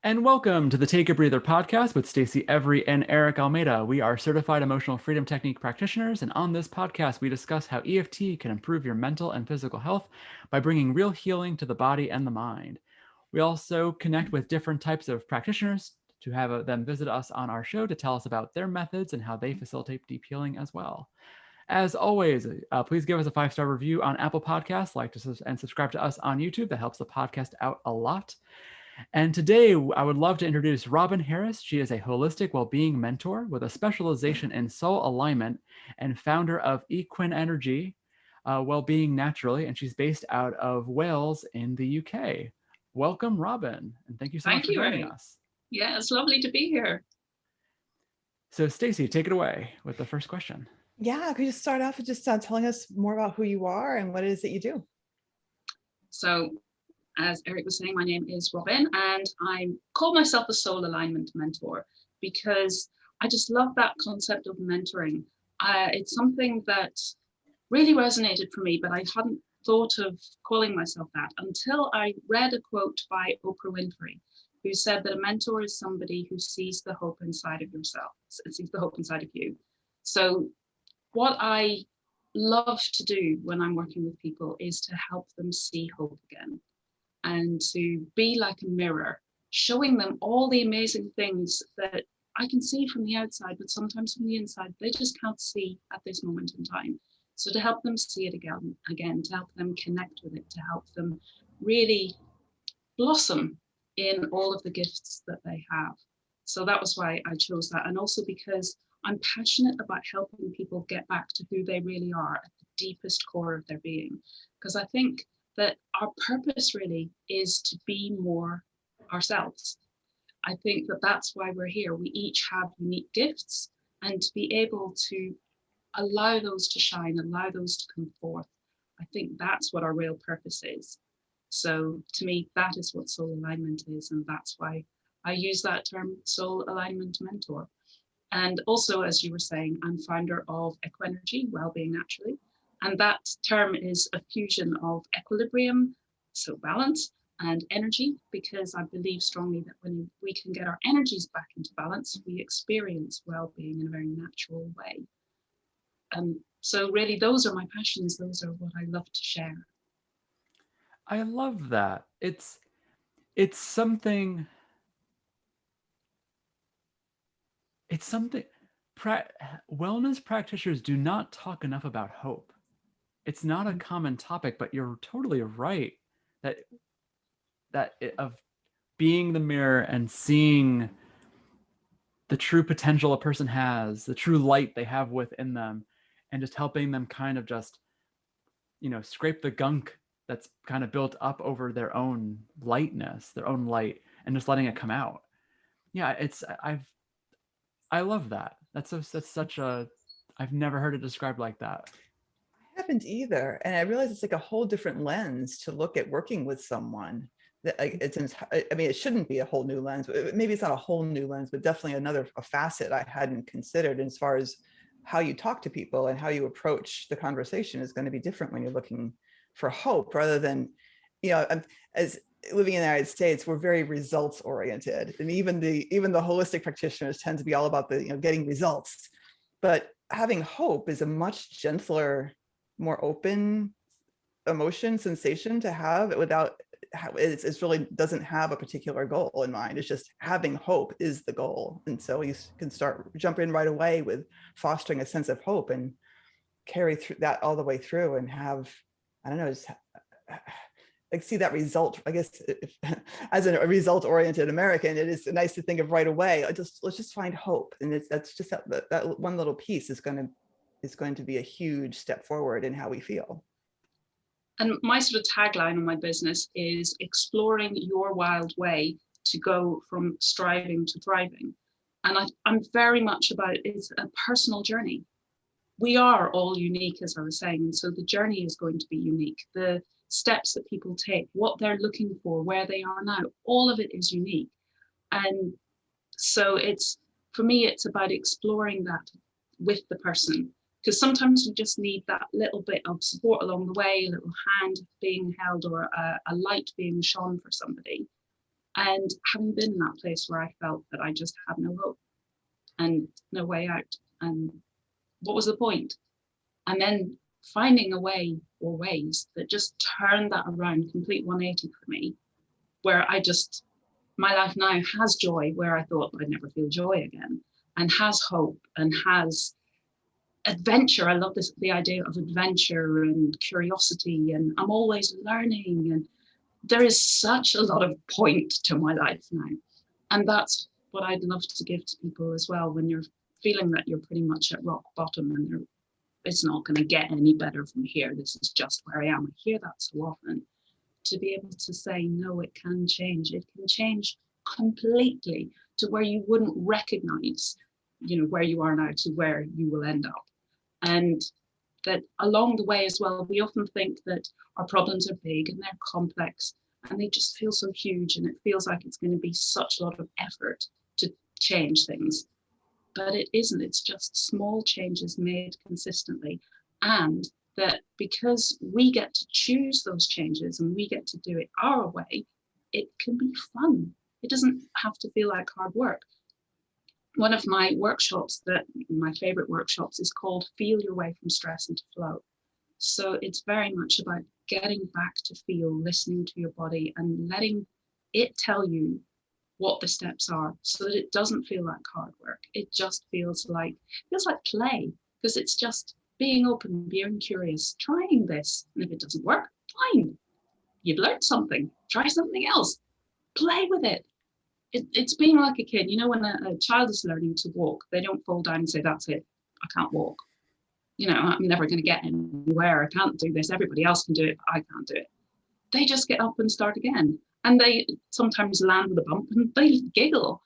And welcome to the Take a Breather podcast with Stacy Eric and Eric Almeida. We are certified emotional freedom technique practitioners, and on this podcast, we discuss how EFT can improve your mental and physical health by bringing real healing to the body and the mind. We also connect with different types of practitioners to have them visit us on our show to tell us about their methods and how they facilitate deep healing as well. As always, please give us a 5-star review on Apple Podcasts, and subscribe to us on YouTube. That helps the podcast out a lot. And today I would love to introduce Robyn Harris. She is a holistic well-being mentor with a specialization in soul alignment and founder of Equenergy Wellbeing Naturally. And she's based out of Wales in the UK. Welcome, Robyn. And thank you so much for joining us. Yeah, it's lovely to be here. So Stacy, take it away with the first question. Yeah, could you start off with just telling us more about who you are and what it is that you do? So, as Eric was saying, my name is Robyn, and I call myself a soul alignment mentor because I just love that concept of mentoring. It's something that really resonated for me, but I hadn't thought of calling myself that until I read a quote by Oprah Winfrey, who said that a mentor is somebody who sees the hope inside of yourself, sees the hope inside of you. So what I love to do when I'm working with people is to help them see hope again and to be like a mirror, showing them all the amazing things that I can see from the outside, but sometimes from the inside, they just can't see at this moment in time. So to help them see it again, to help them connect with it, to help them really blossom in all of the gifts that they have. So that was why I chose that. And also because I'm passionate about helping people get back to who they really are at the deepest core of their being. Because I think that our purpose really is to be more ourselves. I think that that's why we're here. We each have unique gifts, and to be able to allow those to shine, allow those to come forth, I think that's what our real purpose is. So to me, that is what soul alignment is, and that's why I use that term, soul alignment mentor. And also, as you were saying, I'm founder of Equenergy Wellbeing Naturally. And that term is a fusion of equilibrium, so balance, and energy, because I believe strongly that when we can get our energies back into balance, we experience well-being in a very natural way. So really, those are my passions. Those are what I love to share. I love that. It's something wellness practitioners do not talk enough about hope. It's not a common topic, but you're totally right of being the mirror and seeing the true potential a person has, the true light they have within them, and just helping them kind of just, scrape the gunk that's kind of built up over their own lightness, their own light, and just letting it come out. Yeah, I love that. That's such a, I've never heard it described like that. I haven't either. And I realize it's like a whole different lens to look at working with someone. It shouldn't be a whole new lens. Maybe it's not a whole new lens, but definitely a facet I hadn't considered as far as how you talk to people and how you approach the conversation is going to be different when you're looking for hope rather than, as living in the United States, we're very results oriented. And even the holistic practitioners tend to be all about the, getting results. But having hope is a much gentler, more open emotion sensation to have without, it really doesn't have a particular goal in mind. It's just having hope is the goal. And so you can jump in right away with fostering a sense of hope and carry through that all the way through and have, I don't know, just like see that result. I guess as a result-oriented American, it is nice to think of right away. Let's just find hope, and that's just that one little piece is going to be a huge step forward in how we feel. And my sort of tagline on my business is exploring your wild way to go from striving to thriving. And I'm very much about it's a personal journey. We are all unique, as I was saying, and so the journey is going to be unique. The steps that people take, what they're looking for, where they are now, all of it is unique. And so for me, it's about exploring that with the person, because sometimes we just need that little bit of support along the way, a little hand being held or a light being shone for somebody. And having been in that place where I felt that I just had no hope and no way out, and what was the point? And then finding a way or ways that just turned that around, complete 180 for me, where my life now has joy where I thought I'd never feel joy again, and has hope and has adventure. I love the idea of adventure and curiosity, and I'm always learning, and there is such a lot of point to my life now. And that's what I'd love to give to people as well, when you're feeling that you're pretty much at rock bottom and it's not going to get any better from here, this is just where I am. I hear that so often. To be able to say, no, it can change. It can change completely to where you wouldn't recognize, where you are now to where you will end up. And that along the way as well, we often think that our problems are big and they're complex and they just feel so huge, and it feels like it's going to be such a lot of effort to change things. But it isn't. It's just small changes made consistently. And that because we get to choose those changes and we get to do it our way, it can be fun. It doesn't have to feel like hard work. One of my workshops, my favorite workshops, is called Feel Your Way from Stress into Flow. So it's very much about getting back to feel, listening to your body and letting it tell you what the steps are, so that it doesn't feel like hard work. It just feels like play, because it's just being open, being curious, trying this. And if it doesn't work, fine. You've learned something. Try something else. Play with it. It's being like a kid. When a child is learning to walk, they don't fall down and say, that's it, I can't walk. I'm never going to get anywhere. I can't do this. Everybody else can do it, but I can't do it. They just get up and start again. And they sometimes land with a bump and they giggle,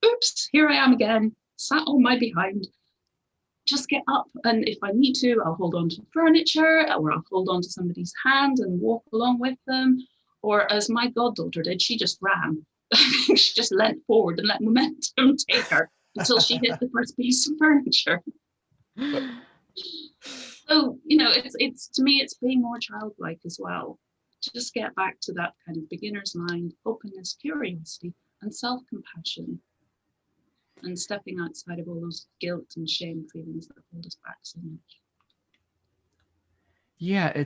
oops, here I am again, sat on my behind. Just get up. And if I need to, I'll hold on to furniture, or I'll hold on to somebody's hand and walk along with them. Or as my goddaughter did, she just ran. She just leant forward and let momentum take her until she hit the first piece of furniture. So, it's to me, it's being more childlike as well. Just get back to that kind of beginner's mind, openness, curiosity, and self-compassion, and stepping outside of all those guilt and shame feelings that hold us back so much. Yeah,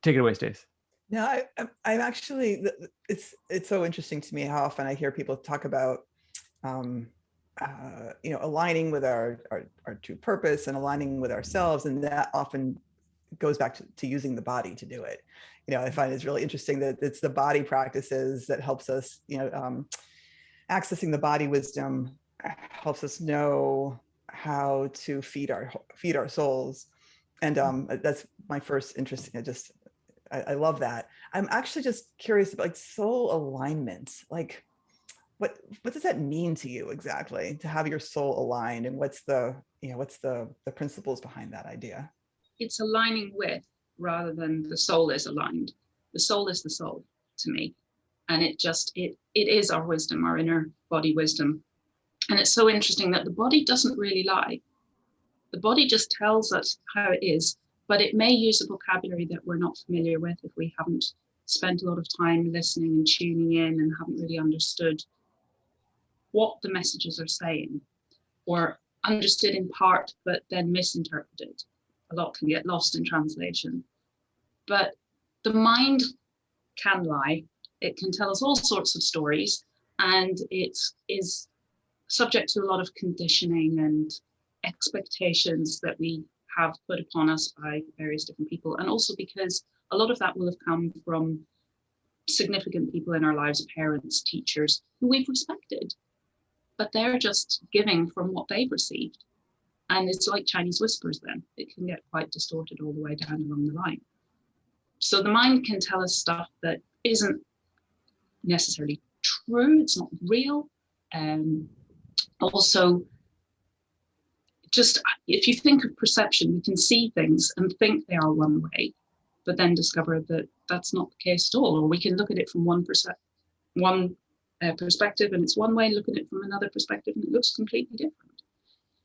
take it away, Stace. No, I'm actually, it's so interesting to me how often I hear people talk about, aligning with our true purpose and aligning with ourselves. And that often goes back to using the body to do it. I find it's really interesting that it's the body practices that helps us, accessing the body wisdom helps us know how to feed our souls. And that's my first interest. I love that. I'm actually just curious about soul alignment. What does that mean to you exactly, to have your soul aligned, and what's the principles behind that idea? It's aligning with, rather than the soul is aligned. The soul is the soul to me. And it is our wisdom, our inner body wisdom. And it's so interesting that the body doesn't really lie. The body just tells us how it is, but it may use a vocabulary that we're not familiar with if we haven't spent a lot of time listening and tuning in and haven't really understood what the messages are saying, or understood in part, but then misinterpreted. A lot can get lost in translation. But the mind can lie. It can tell us all sorts of stories, and it is subject to a lot of conditioning and expectations that we have put upon us by various different people. And also because a lot of that will have come from significant people in our lives, parents, teachers, who we've respected, but they're just giving from what they've received. And it's like Chinese whispers then. It can get quite distorted all the way down along the line. So the mind can tell us stuff that isn't necessarily true, it's not real. Also, just if you think of perception, we can see things and think they are one way, but then discover that that's not the case at all. Or we can look at it from one perspective and it's one way, look at it from another perspective and it looks completely different.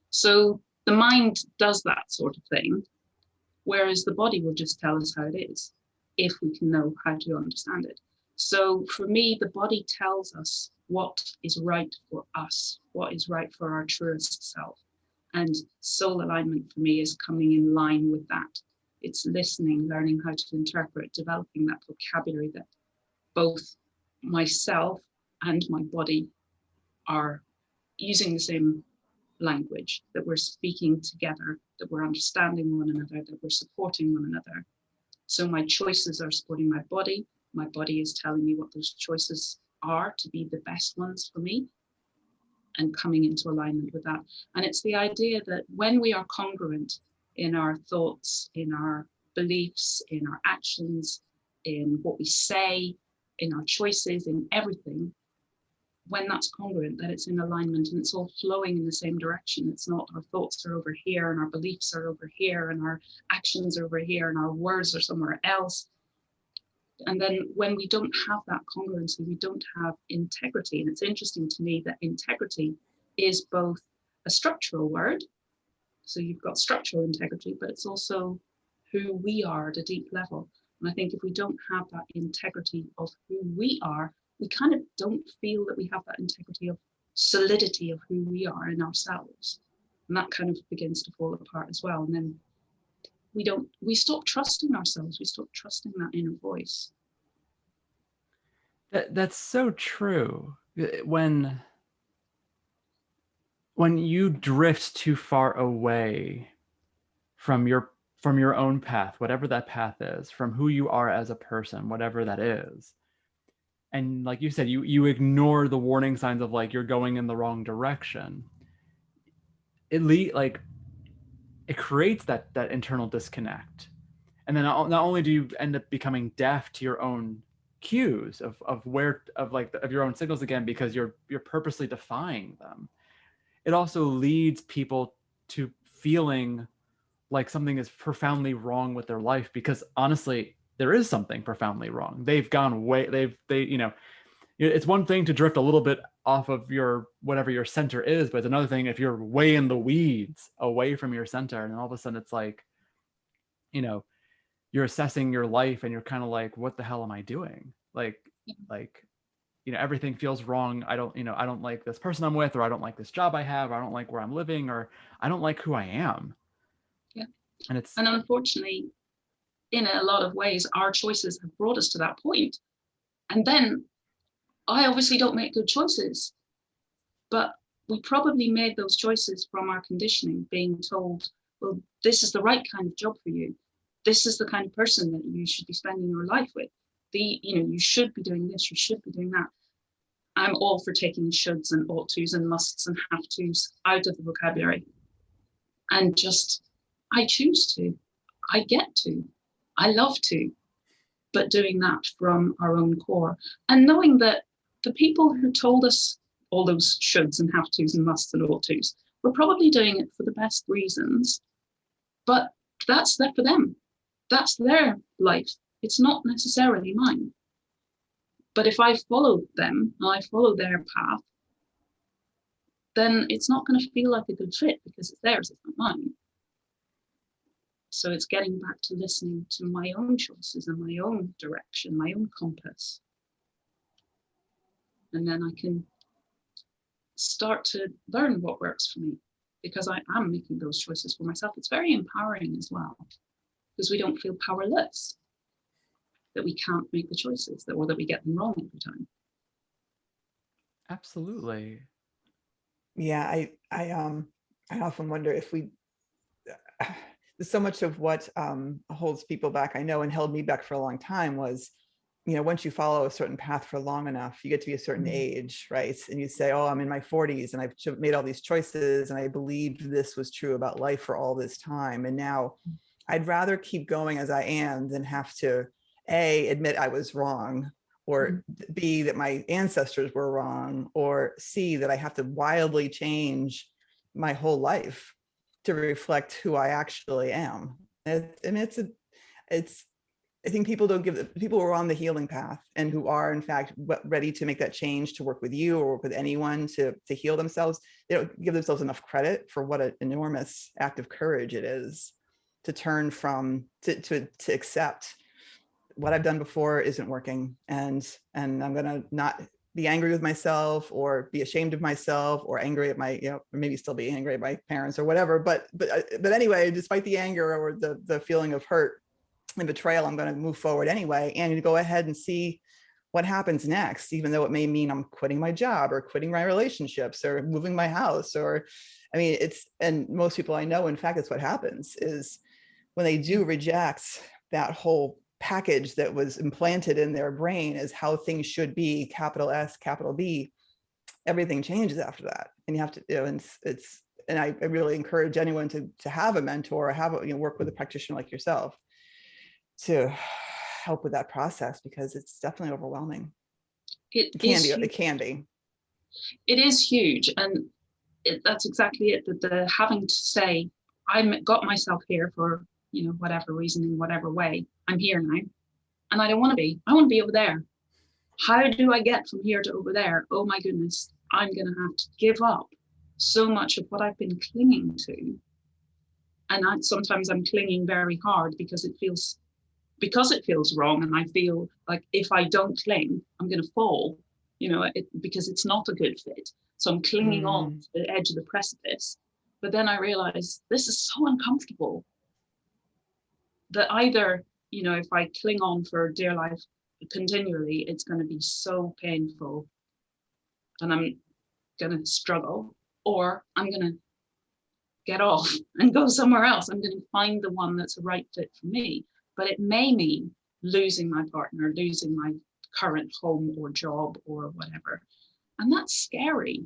So the mind does that sort of thing, whereas the body will just tell us how it is, if we can know how to understand it. So for me, the body tells us what is right for us, what is right for our truest self. And soul alignment for me is coming in line with that. It's listening, learning how to interpret, developing that vocabulary that both myself and my body are using the same language, that we're speaking together, that we're understanding one another, that we're supporting one another. So my choices are supporting my body. My body is telling me what those choices are to be the best ones for me, and coming into alignment with that. And it's the idea that when we are congruent in our thoughts, in our beliefs, in our actions, in what we say, in our choices, in everything, when that's congruent, that it's in alignment and it's all flowing in the same direction. It's not our thoughts are over here and our beliefs are over here and our actions are over here and our words are somewhere else. And then when we don't have that congruency, we don't have integrity. And it's interesting to me that integrity is both a structural word. So you've got structural integrity, but it's also who we are at a deep level. And I think if we don't have that integrity of who we are, we kind of don't feel that we have that integrity of solidity of who we are in ourselves. And that kind of begins to fall apart as well. And then we stop trusting ourselves. We stop trusting that inner voice. That's so true. When you drift too far away from your own path, whatever that path is, from who you are as a person, whatever that is, and like you said, you ignore the warning signs of like you're going in the wrong direction, it creates that internal disconnect. And then not only do you end up becoming deaf to your own cues of your own signals again, because you're purposely defying them, it also leads people to feeling like something is profoundly wrong with their life, because honestly there is something profoundly wrong. They've gone way, it's one thing to drift a little bit off of your whatever your center is, but it's another thing if you're way in the weeds away from your center, and all of a sudden it's like, you're assessing your life and you're kind of like, what the hell am I doing? Everything feels wrong. I don't like this person I'm with, or I don't like this job I have, or I don't like where I'm living, or I don't like who I am. Yeah. And unfortunately, in a lot of ways, our choices have brought us to that point. And then I obviously don't make good choices, but we probably made those choices from our conditioning, being told, well, this is the right kind of job for you. This is the kind of person that you should be spending your life with. You should be doing this, you should be doing that. I'm all for taking shoulds and ought tos and musts and have tos out of the vocabulary. And just, I choose to, I get to, I love to, but doing that from our own core. And knowing that the people who told us all those shoulds and have tos and musts and ought tos were probably doing it for the best reasons, but that's there for them. That's their life. It's not necessarily mine. But if I follow them and I follow their path, then it's not going to feel like a good fit because it's theirs, it's not mine. So it's getting back to listening to my own choices and my own direction, my own compass. And then I can start to learn what works for me, because I am making those choices for myself. It's very empowering as well, because we don't feel powerless, that we can't make the choices, or that we get them wrong every time. Absolutely. Yeah, I often wonder if so much of what holds people back, I know, and held me back for a long time was, once you follow a certain path for long enough, you get to be a certain age, right? And you say, oh, I'm in my 40s and I've made all these choices and I believed this was true about life for all this time. And now I'd rather keep going as I am than have to A, admit I was wrong, or B, that my ancestors were wrong, or C, that I have to wildly change my whole life to reflect who I actually am. I think people don't give, people who are on the healing path and who are in fact ready to make that change, to work with you or work with anyone to heal themselves, they don't give themselves enough credit for what an enormous act of courage it is to turn from, to accept what I've done before isn't working, and I'm going to not be angry with myself or be ashamed of myself or angry at my, or maybe still be angry at my parents or whatever. But anyway, despite the anger or the feeling of hurt and betrayal, I'm going to move forward anyway and go ahead and see what happens next, even though it may mean I'm quitting my job or quitting my relationships or moving my house. Or, I mean, and most people I know, in fact, it's what happens is when they do reject that whole package that was implanted in their brain as how things should be, capital S, capital B, everything changes after that. And you have to, and I really encourage anyone to have a mentor or have work with a practitioner like yourself to help with that process, because it's definitely overwhelming. It can be. It is huge. And that's exactly it, that the having to say, I got myself here for, whatever reason, in whatever way, I'm here now. And I don't want to be. I want to be over there. How do I get from here to over there? Oh my goodness, I'm going to have to give up so much of what I've been clinging to. And sometimes I'm clinging very hard because it feels wrong. And I feel like if I don't cling, I'm going to fall, because it's not a good fit. So I'm clinging on to the edge of the precipice. But then I realize this is so uncomfortable that either, if I cling on for dear life continually, it's going to be so painful and I'm going to struggle, or I'm going to get off and go somewhere else. I'm going to find the one that's a right fit for me. But it may mean losing my partner, losing my current home or job or whatever. And that's scary.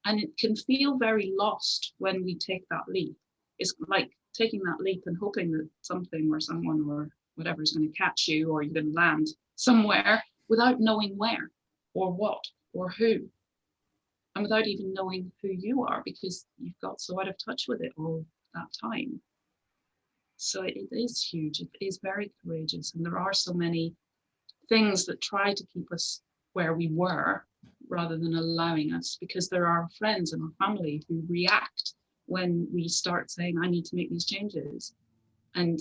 And it can feel very lost when we take that leap. It's like taking that leap and hoping that something or someone or whatever is going to catch you, or you're going to land somewhere without knowing where or what or who, and without even knowing who you are, because you've got so out of touch with it all that time. So it is huge. It is very courageous. And there are so many things that try to keep us where we were rather than allowing us, because there are friends and our family who react when we start saying, I need to make these changes. And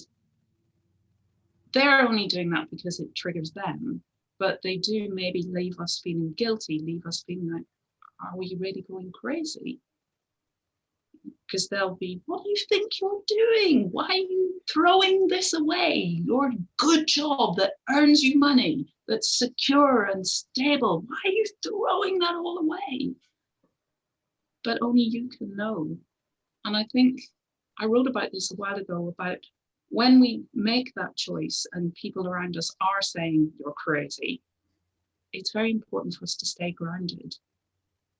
they're only doing that because it triggers them, but they do maybe leave us feeling guilty, leave us feeling like, are we really going crazy? Because they'll be, what do you think you're doing? Why are you throwing this away? Your good job that earns you money, that's secure and stable. Why are you throwing that all away? But only you can know. And I think I wrote about this a while ago, about when we make that choice and people around us are saying you're crazy, it's very important for us to stay grounded,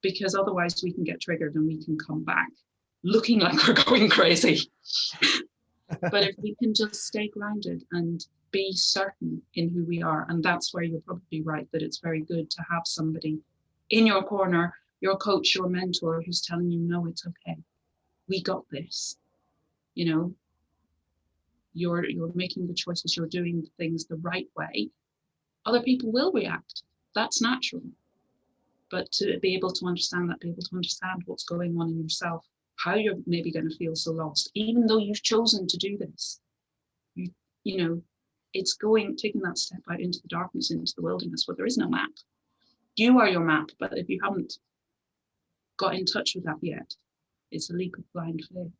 because otherwise we can get triggered and we can come back looking like we're going crazy. But if we can just stay grounded and be certain in who we are, and that's where you're probably right, that it's very good to have somebody in your corner, your coach, your mentor, who's telling you, no, it's okay. We got this. You're making the choices, you're doing things the right way. Other people will react. That's natural. But to be able to understand that, be able to understand what's going on in yourself, how you're maybe going to feel so lost, even though you've chosen to do this. It's taking that step out into the darkness, into the wilderness where there is no map. You are your map, but if you haven't got in touch with that yet, it's a leap of blind faith.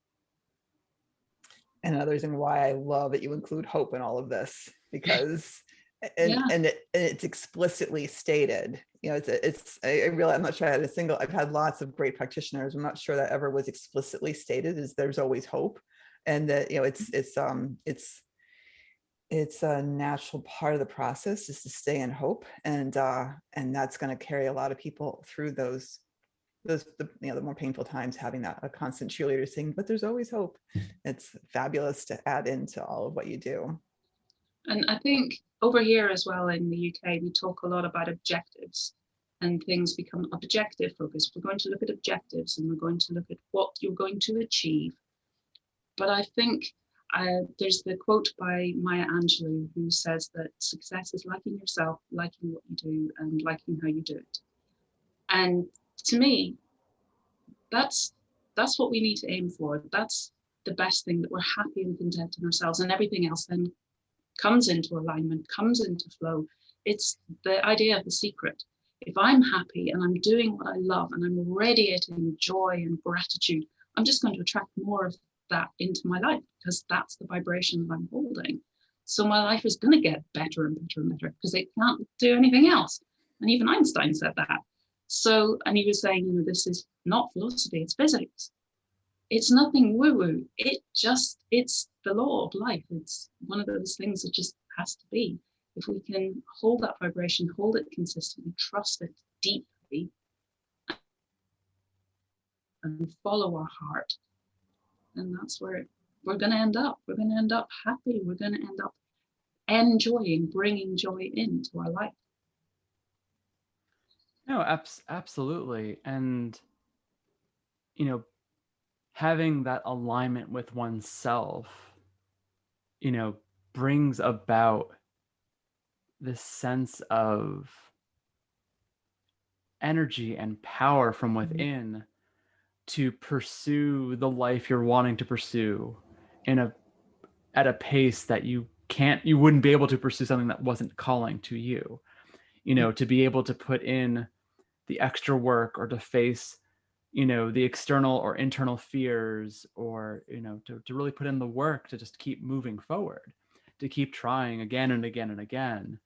And another reason why I love that you include hope in all of this, because it's explicitly stated. I realize, I'm not sure I've had lots of great practitioners. I'm not sure that ever was explicitly stated, is there's always hope. And that, it's a natural part of the process is to stay in hope. And that's going to carry a lot of people through the more painful times, having a constant cheerleader saying, but there's always hope. It's fabulous to add into all of what you do. And I think over here as well in the UK, we talk a lot about objectives, and things become objective focused. We're going to look at objectives and we're going to look at what you're going to achieve. But I think there's the quote by Maya Angelou who says that success is liking yourself, liking what you do, and liking how you do it. And to me, that's what we need to aim for. That's the best thing, that we're happy and content in ourselves, and everything else then comes into alignment, comes into flow. It's the idea of the secret. If I'm happy and I'm doing what I love and I'm radiating joy and gratitude, I'm just going to attract more of that into my life, because that's the vibration that I'm holding. So my life is going to get better and better and better, because it can't do anything else. And even Einstein said that. So, and he was saying, you know, this is not philosophy, it's physics. It's nothing woo-woo. It's the law of life. It's one of those things that just has to be. If we can hold that vibration, hold it consistently, trust it deeply, and follow our heart, and that's where we're going to end up. We're going to end up happy. We're going to end up enjoying, bringing joy into our life. No, absolutely. And, you know, having that alignment with oneself, you know, brings about this sense of energy and power from within to pursue the life you're wanting to pursue at a pace that you wouldn't be able to pursue something that wasn't calling to you. You know, to be able to put in the extra work, or to face, you know, the external or internal fears, or, you know, to really put in the work to just keep moving forward, to keep trying again and again and again.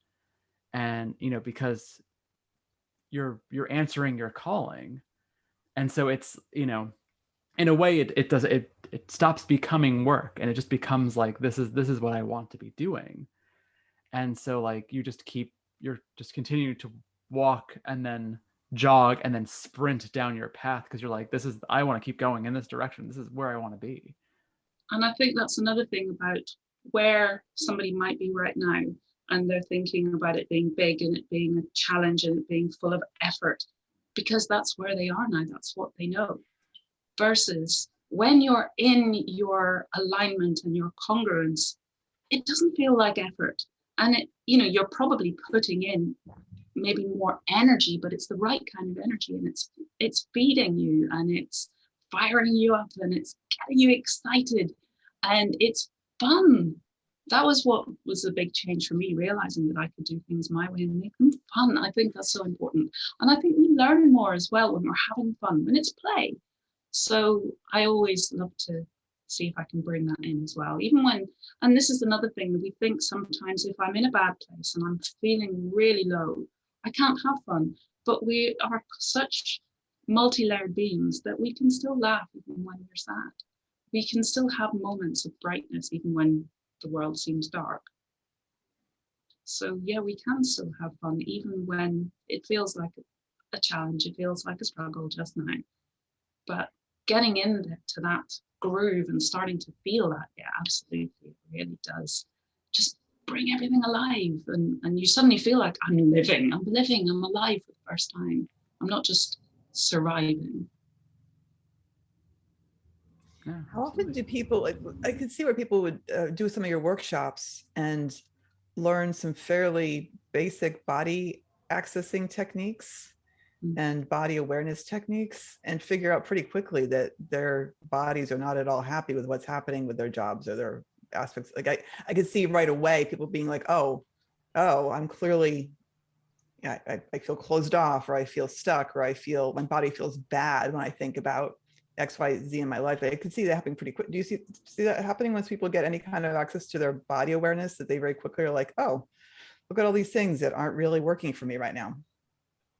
And, you know, because you're answering your calling. And so it's, you know, in a way it stops becoming work, and it just becomes like, this is what I want to be doing. And so, like, you're just continuing to walk and then jog and then sprint down your path, because you're like, I want to keep going in this direction. This is where I want to be. And I think that's another thing about where somebody might be right now, and they're thinking about it being big and it being a challenge and it being full of effort, because that's where they are now. That's what they know. Versus when you're in your alignment and your congruence, it doesn't feel like effort. And it, you know, you're probably putting in maybe more energy, but it's the right kind of energy, and it's feeding you, and it's firing you up, and it's getting you excited, and it's fun. That was what was a big change for me, realizing that I could do things my way and make them fun. I think that's so important. And I think we learn more as well when we're having fun, when it's play. So I always love to see if I can bring that in as well. Even when, and this is another thing that we think sometimes, if I'm in a bad place and I'm feeling really low, I can't have fun. But we are such multi-layered beings that we can still laugh even when we're sad. We can still have moments of brightness even when the world seems dark. So yeah, we can still have fun even when it feels like a challenge, it feels like a struggle just now. But getting into that groove and starting to feel that, yeah, absolutely, it really does just bring everything alive, and you suddenly feel like I'm alive for the first time. I'm not just surviving. Yeah, How often do people, like, I could see where people would do some of your workshops and learn some fairly basic body accessing techniques and body awareness techniques, and figure out pretty quickly that their bodies are not at all happy with what's happening with their jobs or their aspects. Like I could see right away people being like, oh, I'm clearly, yeah, I feel closed off, or I feel stuck, or I feel my body feels bad when I think about X, Y, Z in my life. I could see that happening pretty quick. Do you see that happening once people get any kind of access to their body awareness, that they very quickly are like, oh, look at all these things that aren't really working for me right now?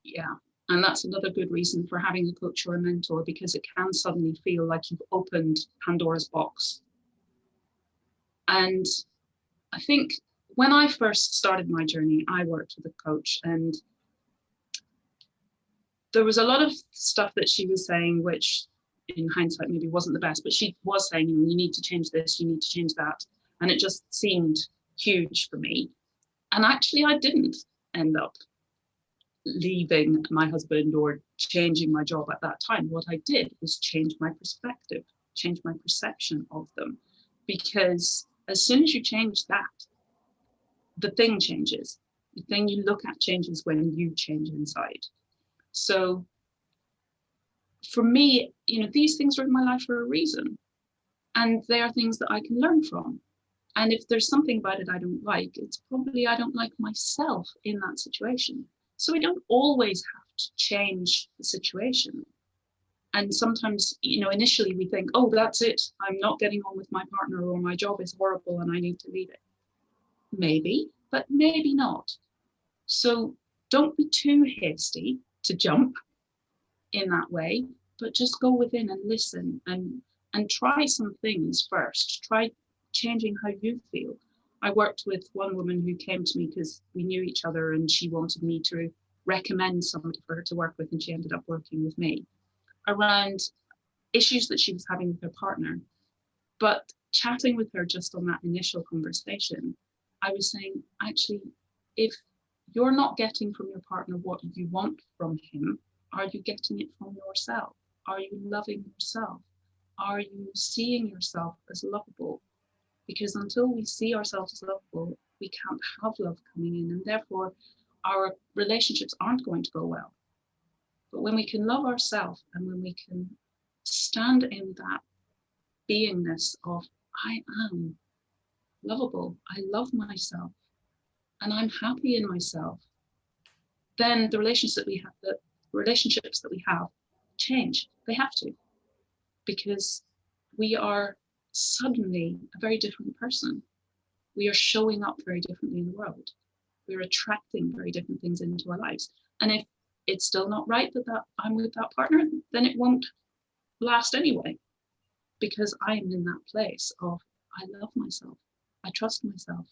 Yeah. And that's another good reason for having a coach or a mentor, because it can suddenly feel like you've opened Pandora's box. And I think when I first started my journey, I worked with a coach, and there was a lot of stuff that she was saying, which in hindsight maybe wasn't the best, but she was saying, you know, you need to change this, you need to change that. And it just seemed huge for me. And actually, I didn't end up leaving my husband or changing my job at that time. What I did was change my perspective, change my perception of them. Because as soon as you change that, the thing changes. The thing you look at changes when you change inside. So for me, you know, these things are in my life for a reason. And they are things that I can learn from. And if there's something about it I don't like, it's probably I don't like myself in that situation. So we don't always have to change the situation. And sometimes, initially we think, oh, that's it. I'm not getting on with my partner, or my job is horrible and I need to leave it. Maybe, but maybe not. So don't be too hasty to jump in that way, but just go within and listen and try some things first. Try changing how you feel. I worked with one woman who came to me because we knew each other and she wanted me to recommend somebody for her to work with, and she ended up working with me around issues that she was having with her partner. But chatting with her just on that initial conversation, I was saying, actually, if you're not getting from your partner what you want from him, are you getting it from yourself? Are you loving yourself? Are you seeing yourself as lovable? Because until we see ourselves as lovable, we can't have love coming in, and therefore our relationships aren't going to go well. But when we can love ourselves, and when we can stand in that beingness of, I am lovable, I love myself, and I'm happy in myself, then the relationships that we have change. They have to, because we are suddenly a very different person. We are showing up very differently in the world. We're attracting very different things into our lives. And if it's still not right that I'm with that partner, then it won't last anyway, because I am in that place of, I love myself, I trust myself,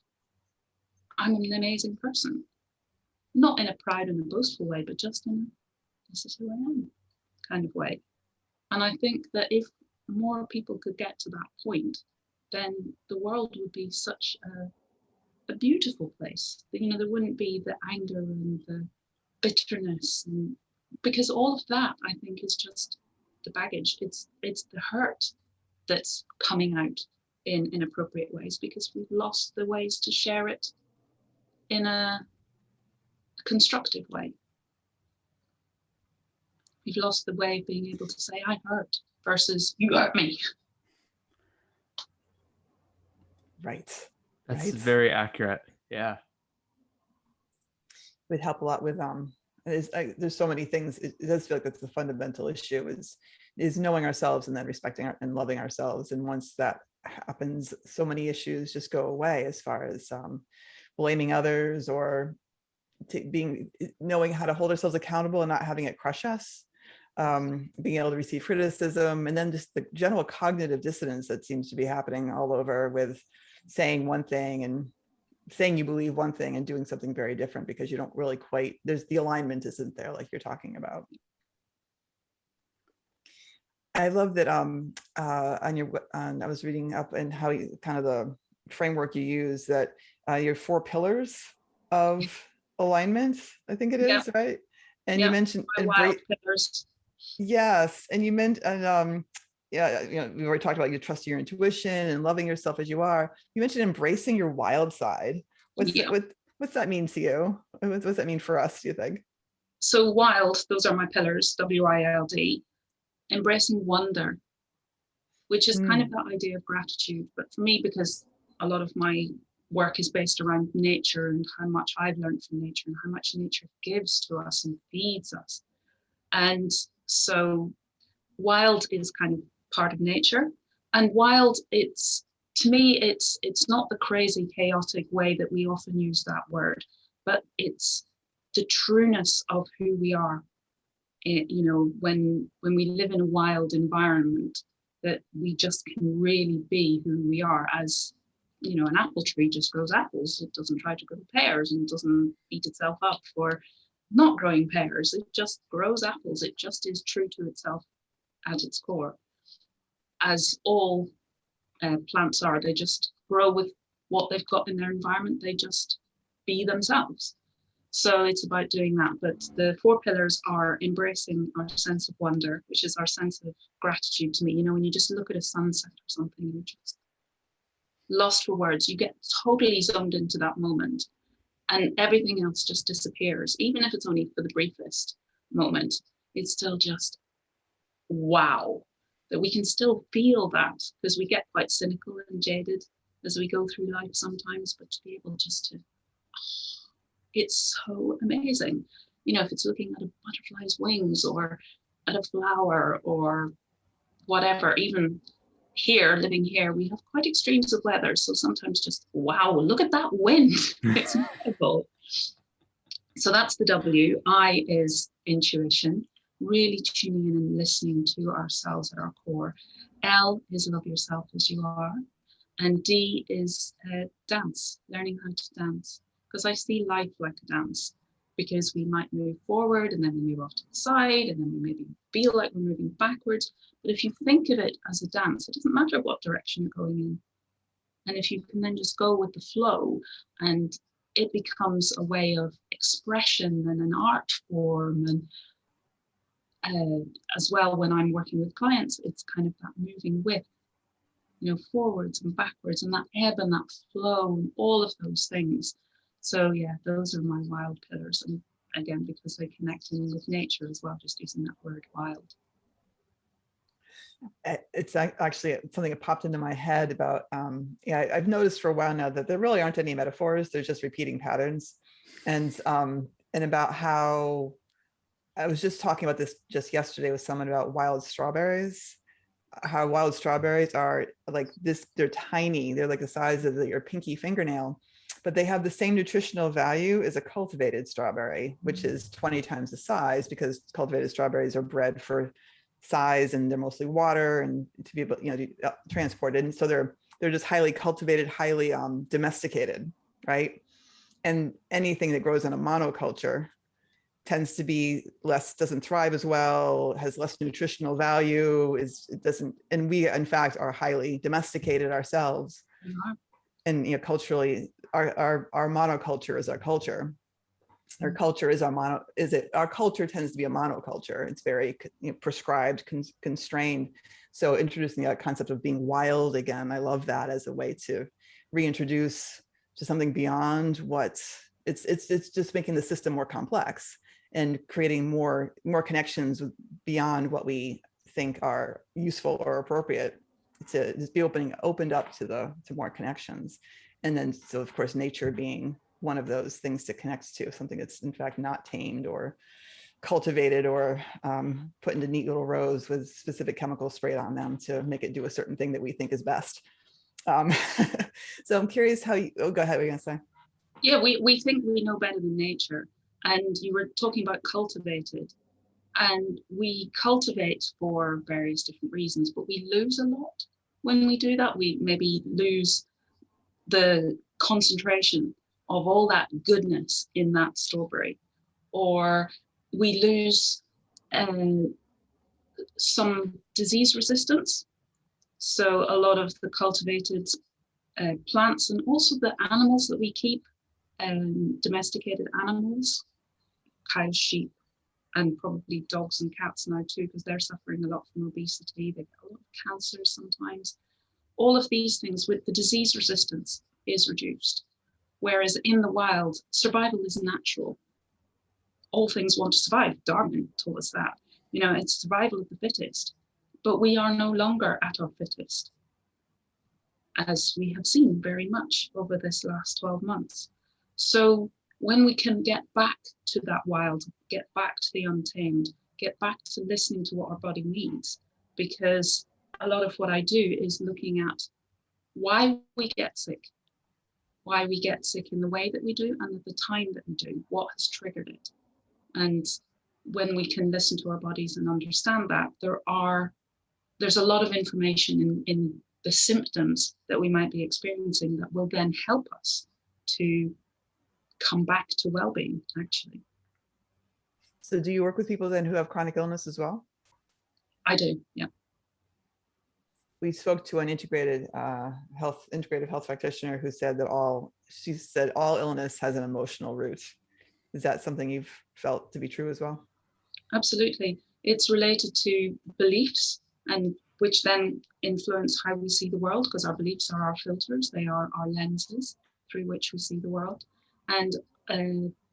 I'm an amazing person. Not in a proud and a boastful way, but just in a, this is who I am kind of way. And I think that if more people could get to that point, then the world would be such a beautiful place. There wouldn't be the anger and the bitterness, and because all of that, I think, is just the baggage. It's the hurt that's coming out in inappropriate ways, because we've lost the ways to share it in a constructive way. We've lost the way of being able to say, I hurt, versus you hurt me. Right. That's right. very accurate. Yeah. Would help a lot with there's so many things. It does feel like that's the fundamental issue is knowing ourselves, and then respecting and loving ourselves. And once that happens, so many issues just go away, as far as blaming others, or knowing how to hold ourselves accountable and not having it crush us, being able to receive criticism, and then just the general cognitive dissonance that seems to be happening all over, with saying one thing and saying you believe one thing and doing something very different, because you don't really quite, the alignment isn't there, like you're talking about. I love that I was reading up and how you kind of the framework you use, that your 4 pillars of alignment, I think it is, right? And you mentioned wild pillars. Yes, and you mentioned we already talked about you trusting your intuition and loving yourself as you are. You mentioned embracing your wild side. What's that mean to you? What's that mean for us, do you think? So wild, those are my pillars, WILD. Embracing wonder, which is kind of that idea of gratitude. But for me, because a lot of my work is based around nature, and how much I've learned from nature, and how much nature gives to us and feeds us. And so wild is kind of part of nature. And wild, to me, it's not the crazy, chaotic way that we often use that word, but it's the trueness of who we are. When we live in a wild environment, that we just can really be who we are. As an apple tree just grows apples. It doesn't try to grow pears, and doesn't beat itself up for not growing pears. It just grows apples. It just is true to itself at its core, as all plants are. They just grow with what they've got in their environment. They just be themselves. So it's about doing that. But the 4 pillars are embracing our sense of wonder, which is our sense of gratitude. To me, when you just look at a sunset or something, you're just lost for words. You get totally zoned into that moment, and everything else just disappears. Even if it's only for the briefest moment, it's still just wow, that we can still feel that, because we get quite cynical and jaded as we go through life sometimes, but to be able just to, it's so amazing. You know, if it's looking at a butterfly's wings or at a flower or whatever, even here, living here, we have quite extremes of weather. So sometimes just, wow, look at that wind. It's incredible. So that's the W. I is intuition, really tuning in and listening to ourselves at our core. L is love yourself as you are. And D is dance, learning how to dance. Because I see life like a dance, because we might move forward and then we move off to the side and then we maybe feel like we're moving backwards. But if you think of it as a dance, it doesn't matter what direction you're going in. And if you can then just go with the flow, and it becomes a way of expression and an art form. And as well, when I'm working with clients, it's kind of that moving with, you know, forwards and backwards, and that ebb and that flow and all of those things. So yeah, those are my wild pillars. And again, because they connect in with nature as well, just using that word wild. It's actually something that popped into my head about, I've noticed for a while now that there really aren't any metaphors. There's just repeating patterns. And about how, I was just talking about this just yesterday with someone about wild strawberries, how wild strawberries are like this, they're tiny. They're like the size of your pinky fingernail, but they have the same nutritional value as a cultivated strawberry, which is 20 times the size, because cultivated strawberries are bred for size and they're mostly water and to be able, you know, to transport it. And so they're just highly cultivated, highly domesticated, right? And anything that grows in a monoculture tends to be less, doesn't thrive as well, has less nutritional value, and we in fact are highly domesticated ourselves. Mm-hmm. And you know, culturally, our monoculture is our culture. Our culture is our culture tends to be a monoculture. It's very, you know, prescribed, constrained. So introducing that concept of being wild again, I love that as a way to reintroduce to something beyond what it's just making the system more complex and creating more connections beyond what we think are useful or appropriate, to just be opened up to more connections. And then, so of course, nature being one of those things to connect to, something that's in fact not tamed or cultivated or put into neat little rows with specific chemicals sprayed on them to make it do a certain thing that we think is best. So I'm curious how you, go ahead, what are you gonna say? Yeah, we think we know better than nature. And you were talking about cultivated. And we cultivate for various different reasons, but we lose a lot when we do that. We maybe lose the concentration of all that goodness in that strawberry, or we lose some disease resistance. So a lot of the cultivated plants, and also the animals that we keep, domesticated animals, cows, sheep, and probably dogs and cats now too, because they're suffering a lot from obesity. They get a lot of cancer sometimes. All of these things, with the disease resistance, is reduced. Whereas in the wild, survival is natural. All things want to survive. Darwin told us that. You know, it's survival of the fittest. But we are no longer at our fittest, as we have seen very much over this last 12 months. So when we can get back to that wild, get back to the untamed, get back to listening to what our body needs, because a lot of what I do is looking at why we get sick in the way that we do and at the time that we do, what has triggered it. And when we can listen to our bodies and understand that, there's a lot of information in the symptoms that we might be experiencing that will then help us to come back to well-being, actually. So do you work with people then who have chronic illness as well? I do, yeah. We spoke to an integrative health practitioner who said that all illness has an emotional root. Is that something you've felt to be true as well? Absolutely. It's related to beliefs, and which then influence how we see the world, because our beliefs are our filters. They are our lenses through which we see the world. And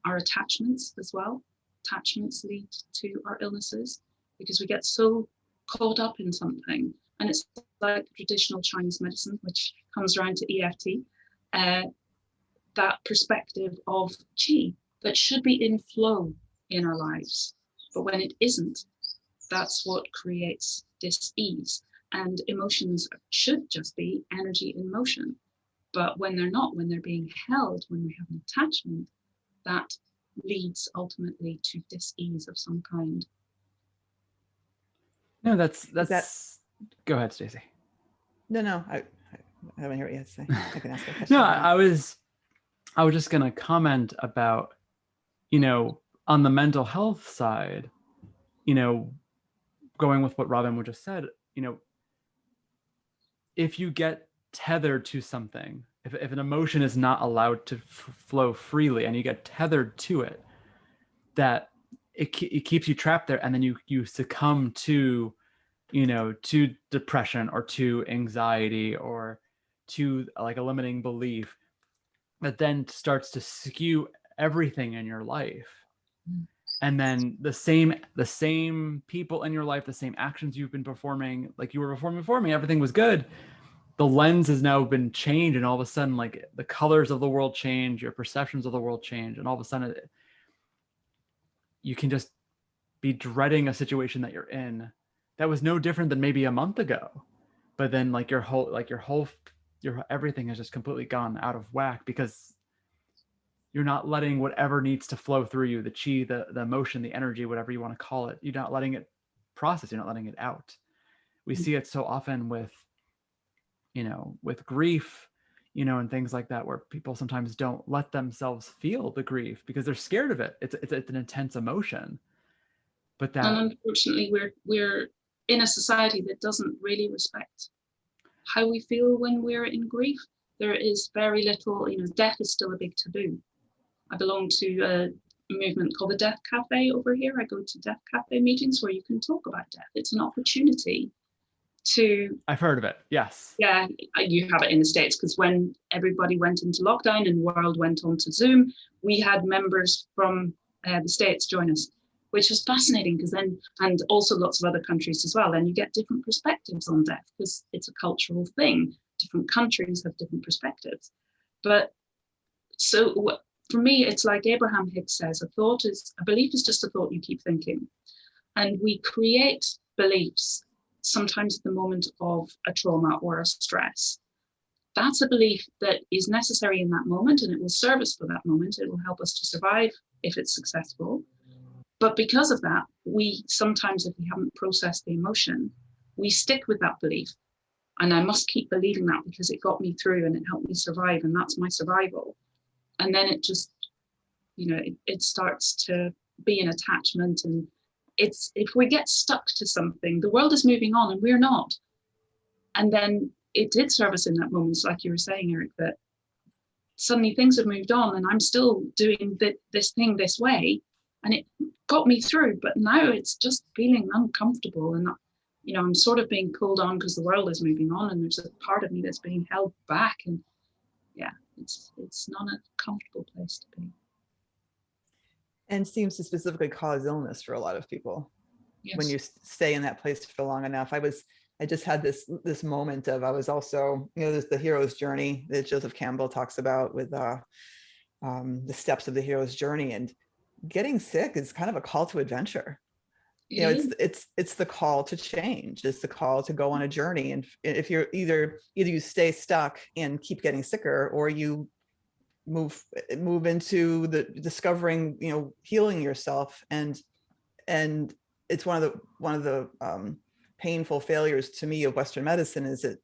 our attachments as well. Attachments lead to our illnesses, because we get so caught up in something And it's like traditional Chinese medicine, which comes around to EFT, that perspective of qi that should be in flow in our lives. But when it isn't, that's what creates dis-ease. And emotions should just be energy in motion. But when they're not, when they're being held, when we have an attachment, that leads ultimately to dis-ease of some kind. No, that's go ahead, Stacy. No, I haven't heard what you had to say. I can ask a question. No, I was just going to comment about, on the mental health side, going with what Robyn just said, if you get tethered to something, if an emotion is not allowed to flow freely and you get tethered to it, that it keeps you trapped there, and then you succumb to, to depression or to anxiety or to like a limiting belief that then starts to skew everything in your life. And then the same people in your life, the same actions you've been performing, like you were performing before me, everything was good. The lens has now been changed, and all of a sudden, like the colors of the world change, your perceptions of the world change, and all of a sudden you can just be dreading a situation that you're in that was no different than maybe a month ago. But then like your everything has just completely gone out of whack because you're not letting whatever needs to flow through you, the chi, the emotion, the energy, whatever you want to call it, you're not letting it process, you're not letting it out. We see it so often with grief, and things like that, where people sometimes don't let themselves feel the grief because they're scared of it. It's an intense emotion. But that, and unfortunately, we're in a society that doesn't really respect how we feel when we're in grief. There is very little, death is still a big taboo. I belong to a movement called the Death Cafe over here. I go to Death Cafe meetings where you can talk about death. It's an opportunity to... I've heard of it, yes. Yeah, you have it in the States, because when everybody went into lockdown and the world went on to Zoom, we had members from the States join us, which was fascinating, because then, and also lots of other countries as well, then you get different perspectives on death because it's a cultural thing. Different countries have different perspectives. But so for me, it's like Abraham Hicks says, a belief is just a thought you keep thinking. And we create beliefs sometimes at the moment of a trauma or a stress. That's a belief that is necessary in that moment, and it will serve us for that moment. It will help us to survive if it's successful. But because of that, we sometimes, if we haven't processed the emotion, we stick with that belief. And I must keep believing that because it got me through and it helped me survive, and that's my survival. And then it just, it starts to be an attachment. And it's, if we get stuck to something, the world is moving on and we're not. And then it did serve us in that moment, like you were saying, Eric, that suddenly things have moved on and I'm still doing this thing this way. And it got me through, but now it's just feeling uncomfortable. And, I'm sort of being pulled on because the world is moving on and there's a part of me that's being held back. And yeah, it's not a comfortable place to be. And seems to specifically cause illness for a lot of people. Yes. When you stay in that place for long enough. I just had this moment of, I was also, there's the hero's journey that Joseph Campbell talks about with the steps of the hero's journey, and getting sick is kind of a call to adventure. It's the call to change. It's the call to go on a journey. And if you're either you stay stuck and keep getting sicker, or you move into the discovering, healing yourself. And it's one of the painful failures to me of Western medicine is that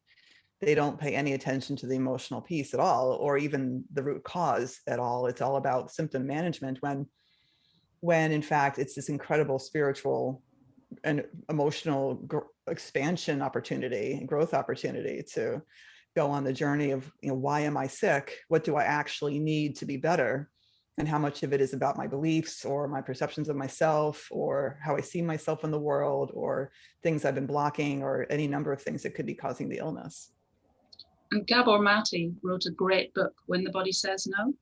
they don't pay any attention to the emotional piece at all, or even the root cause at all. It's all about symptom management, when in fact it's this incredible spiritual and emotional expansion opportunity and growth opportunity to go on the journey of, why am I sick? What do I actually need to be better? And how much of it is about my beliefs or my perceptions of myself, or how I see myself in the world, or things I've been blocking, or any number of things that could be causing the illness. And Gabor Mate wrote a great book, When the Body Says No,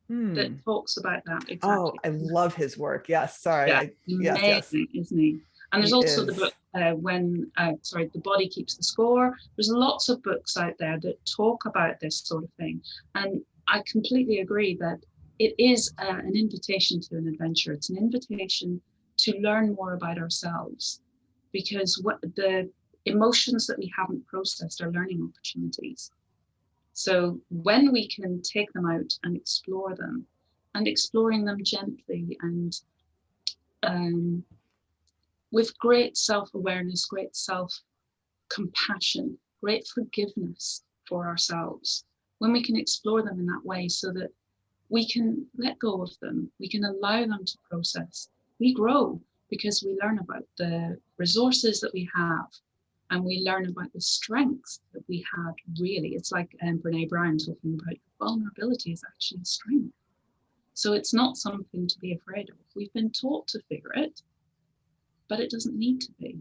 that talks about that exactly. Oh, I love his work. Yes, sorry. Yeah, amazing, isn't he? And there's He also the is. book, The Body Keeps the Score. There's lots of books out there that talk about this sort of thing. And I completely agree that it is an invitation to an adventure. It's an invitation to learn more about ourselves, because what the emotions that we haven't processed are learning opportunities. So when we can take them out and explore them, and exploring them gently and with great self-awareness, great self-compassion, great forgiveness for ourselves, when we can explore them in that way so that we can let go of them, we can allow them to process, we grow because we learn about the resources that we have, and we learn about the strengths that we had, really. It's like Brene Brown talking about vulnerability is actually a strength. So it's not something to be afraid of. We've been taught to fear it, but it doesn't need to be.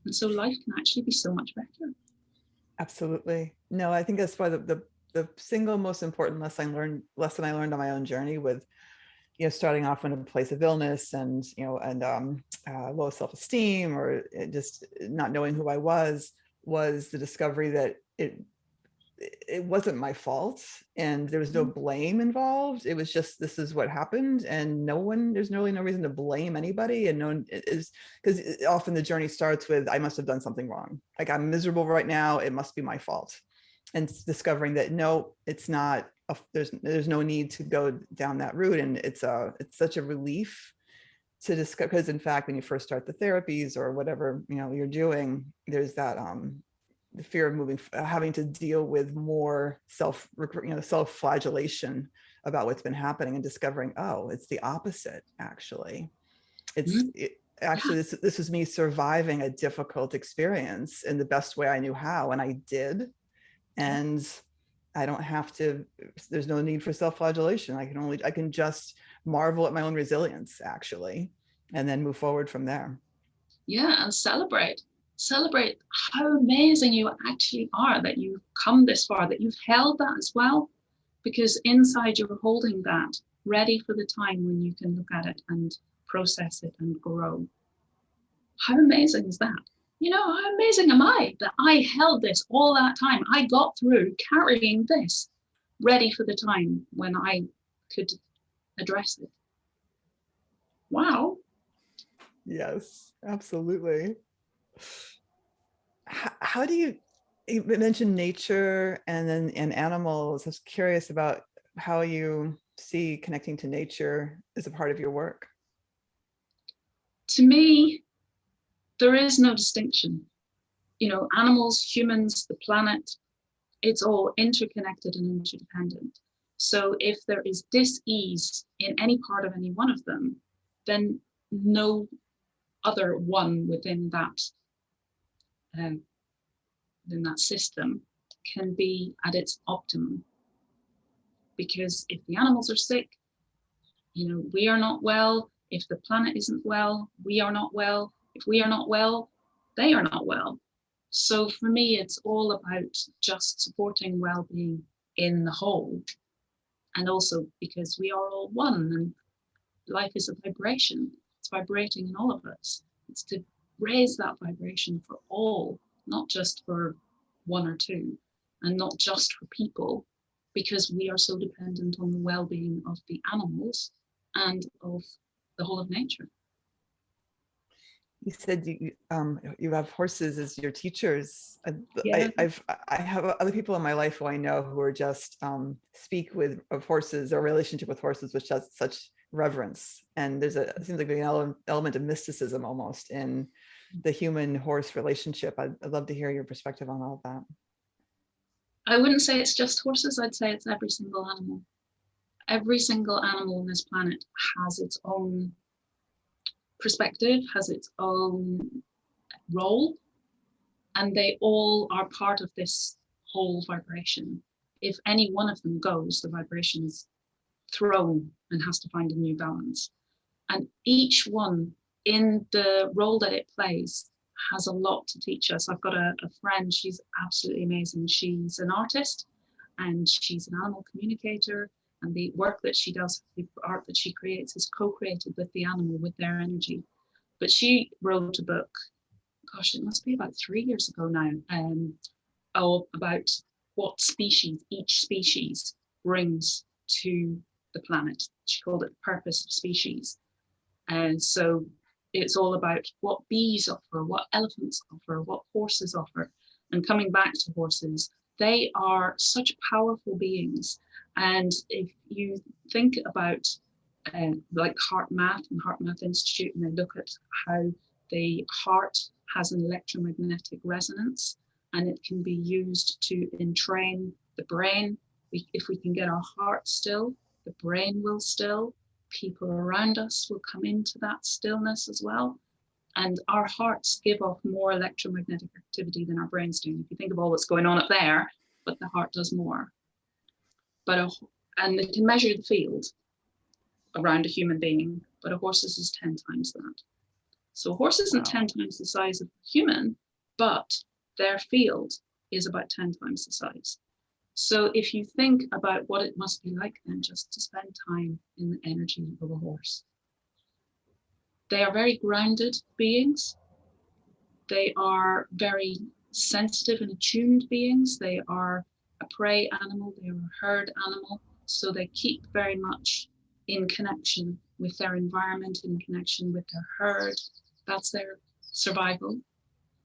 And so life can actually be so much better. Absolutely. No, I think that's why the single most important lesson I learned on my own journey with, starting off in a place of illness and, low self-esteem, or just not knowing who I was the discovery that it wasn't my fault and there was no blame involved. It was just, this is what happened, and there's really no reason to blame anybody. And no one is, because often the journey starts with, I must have done something wrong. Like, I'm miserable right now, it must be my fault. And discovering that, no, it's not, there's no need to go down that route. And it's such a relief to discover, because in fact, when you first start the therapies or whatever, you're doing, there's that, the fear of having to deal with more self-flagellation about what's been happening, and discovering, oh, it's the opposite. Actually, this was me surviving a difficult experience in the best way I knew how, and I did. And I don't have to. There's no need for self-flagellation. I can just marvel at my own resilience, actually, and then move forward from there. Yeah, and celebrate how amazing you actually are, that you've come this far, that you've held that as well, because inside you're holding that, ready for the time when you can look at it and process it and grow. How amazing is that? How amazing am I that I held this all that time? I got through carrying this, ready for the time when I could address it. Wow. Yes, absolutely. How do you mention nature and animals? I was curious about how you see connecting to nature as a part of your work. To me, there is no distinction. Animals, humans, the planet, it's all interconnected and interdependent. So if there is dis-ease in any part of any one of them, then no other one within that system can be at its optimum. Because if the animals are sick, we are not well. If the planet isn't well, we are not well. If we are not well, they are not well. So for me, it's all about just supporting well-being in the whole. And also because we are all one, and life is a vibration. It's vibrating in all of us. It's to raise that vibration for all, not just for one or two, and not just for people, because we are so dependent on the well-being of the animals and of the whole of nature. You said you have horses as your teachers. Yeah. I have other people in my life who I know who are just speak of horses, or relationship with horses, which has such reverence. And it seems like an element of mysticism almost in the human horse relationship. I'd love to hear your perspective on all of that. I wouldn't say it's just horses. I'd say it's every single animal. Every single animal on this planet has its own perspective, has its own role, and they all are part of this whole vibration. If any one of them goes, the vibration is thrown and has to find a new balance. And each one, in the role that it plays, has a lot to teach us. I've got a friend, she's absolutely amazing. She's an artist and she's an animal communicator, and the work that she does, the art that she creates, is co-created with the animal, with their energy. But she wrote a book, gosh, it must be about 3 years ago now, about what each species brings to the planet. She called it the purpose of species. And so it's all about what bees offer, what elephants offer, what horses offer. And coming back to horses, they are such powerful beings. And if you think about like Heart Math and Heart Math Institute, and they look at how the heart has an electromagnetic resonance, and it can be used to entrain the brain. If we can get our heart still, the brain will still. People around us will come into that stillness as well. And our hearts give off more electromagnetic activity than our brains do. If you think of all that's going on up there, but the heart does more. And they can measure the field around a human being, but a horse's is 10 times that. So a horse isn't 10 times the size of a human, but their field is about 10 times the size. So if you think about what it must be like then just to spend time in the energy of a horse. They are very grounded beings. They are very sensitive and attuned beings. They are a prey animal, they are a herd animal. So they keep very much in connection with their environment, in connection with their herd. That's their survival.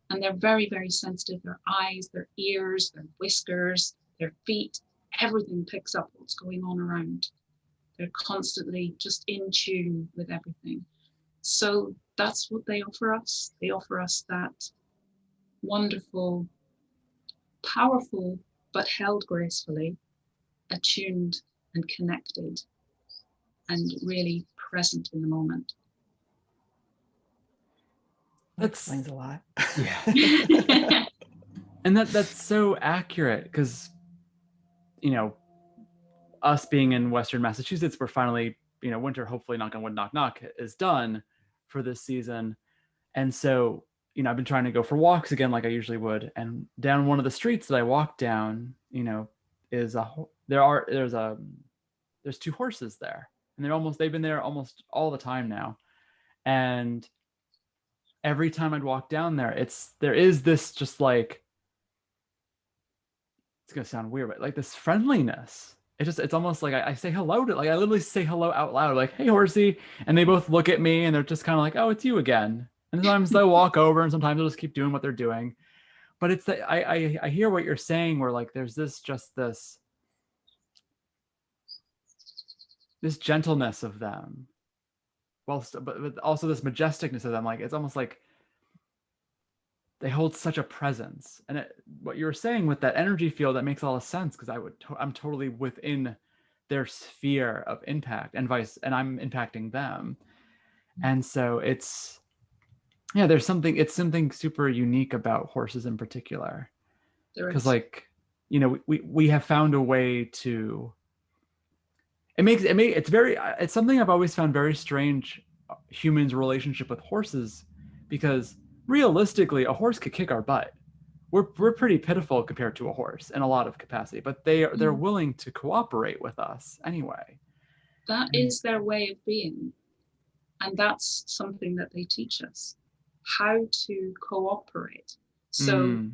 And they're very, very sensitive. Their eyes, their ears, their whiskers, their feet, everything picks up what's going on around. They're constantly just in tune with everything. So that's what they offer us. They offer us that wonderful, powerful, but held gracefully, attuned and connected, and really present in the moment. That explains a lot. Yeah. And that's so accurate because, you know, us being in Western Massachusetts, we're finally, you know, winter, hopefully knock on wood, knock, knock, is done for this season. And so, you know, I've been trying to go for walks again, like I usually would. And down one of the streets that I walk down, you know, is there's 2 horses there, and they've been there almost all the time now. And every time I'd walk down there, there is this just like, it's gonna sound weird, but like this friendliness. It's almost like I say hello to, like I literally say hello out loud, like, hey horsey, and they both look at me and they're just kind of like, oh, it's you again. And sometimes they'll walk over and sometimes they'll just keep doing what they're doing. But it's that I hear what you're saying, where like there's this gentleness of them, but also this majesticness of them. Like it's almost like they hold such a presence. And what you were saying with that energy field, that makes a lot of sense, because I'm totally within their sphere of impact and I'm impacting them. And so it's something super unique about horses in particular, because like, you know, we have found a way to, it's something I've always found very strange, humans' relationship with horses, because realistically a horse could kick our butt. We're pretty pitiful compared to a horse in a lot of capacity, but they're willing to cooperate with us anyway. That is their way of being. And that's something that they teach us, how to cooperate. So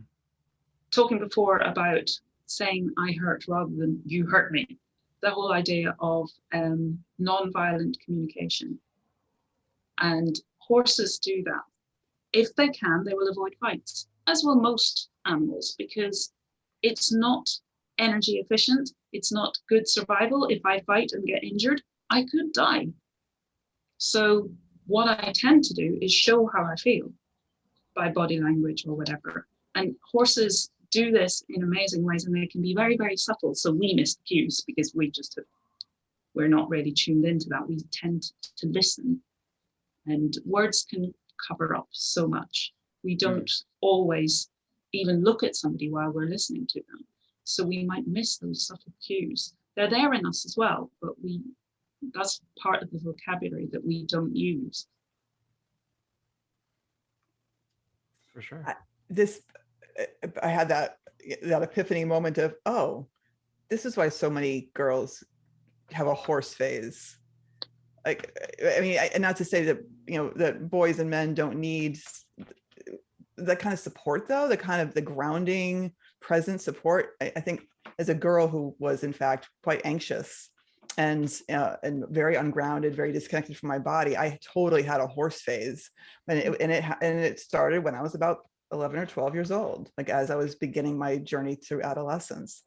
talking before about saying I hurt rather than you hurt me, the whole idea of non-violent communication. And horses do that. If they can, they will avoid fights, as will most animals, because it's not energy efficient. It's not good survival. If I fight and get injured, I could die. So what I tend to do is show how I feel by body language or whatever. And horses do this in amazing ways, and they can be very, very subtle. So we miss the cues because we're not really tuned into that. We tend to listen, and words can cover up so much. We don't always even look at somebody while we're listening to them. So we might miss those subtle cues. They're there in us as well, but that's part of the vocabulary that we don't use. For sure. I had that epiphany moment of, oh, this is why so many girls have a horse phase. like, I mean, and not to say that, that boys and men don't need that kind of support, though, the grounding, present support. I think as a girl who was in fact quite anxious and very ungrounded, very disconnected from my body, I totally had a horse phase, and it started when I was about 11 or 12 years old, like as I was beginning my journey through adolescence.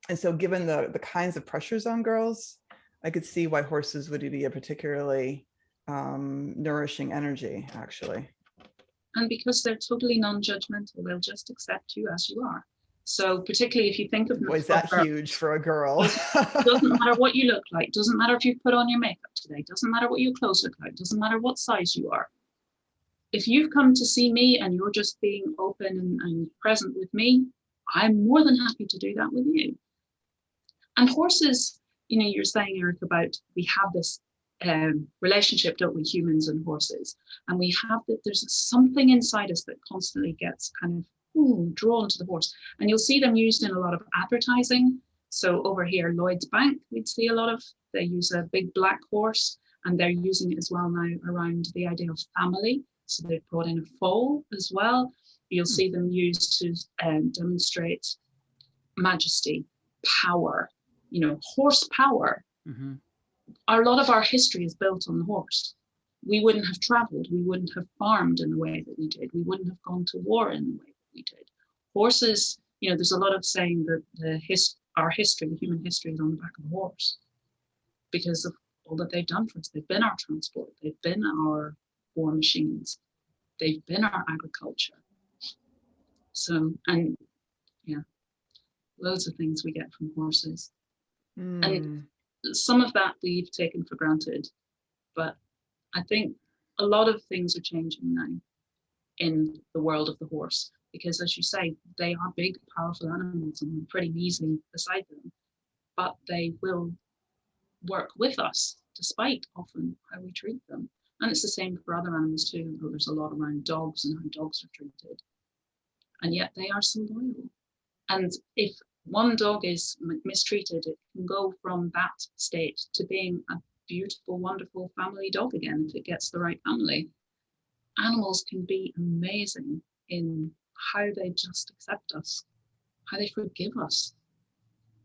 And so given the kinds of pressures on girls, I could see why horses would be a particularly nourishing energy, actually. And because they're totally non-judgmental, they'll just accept you as you are. So particularly if you think of Boy, is that huge for a girl. Doesn't matter what you look like, doesn't matter if you put on your makeup today, doesn't matter what your clothes look like, doesn't matter what size you are. If you've come to see me and you're just being open and present with me, I'm more than happy to do that with you. And horses, you're saying, Eric, about we have this relationship, don't we, humans and horses, and we have that there's something inside us that constantly gets kind of drawn to the horse, and you'll see them used in a lot of advertising. So over here, Lloyd's Bank, we'd see a lot of, they use a big black horse, and they're using it as well now around the idea of family. So they've brought in a foal as well. You'll see them used to demonstrate majesty, power, horsepower. Mm-hmm. A lot of our history is built on the horse. We wouldn't have traveled. We wouldn't have farmed in the way that we did. We wouldn't have gone to war in the way that we did. Horses, there's a lot of saying that our history, the human history, is on the back of a horse because of all that they've done for us. They've been our transport. They've been our war machines. They've been our agriculture. So, and loads of things we get from horses. And some of that we've taken for granted, but I think a lot of things are changing now in the world of the horse, because as you say, they are big, powerful animals and we're pretty measly beside them, but they will work with us despite often how we treat them. And it's the same for other animals too. There's a lot around dogs and how dogs are treated, and yet they are so loyal. And if one dog is mistreated, it can go from that state to being a beautiful, wonderful family dog again if it gets the right family. Animals can be amazing in how they just accept us, how they forgive us.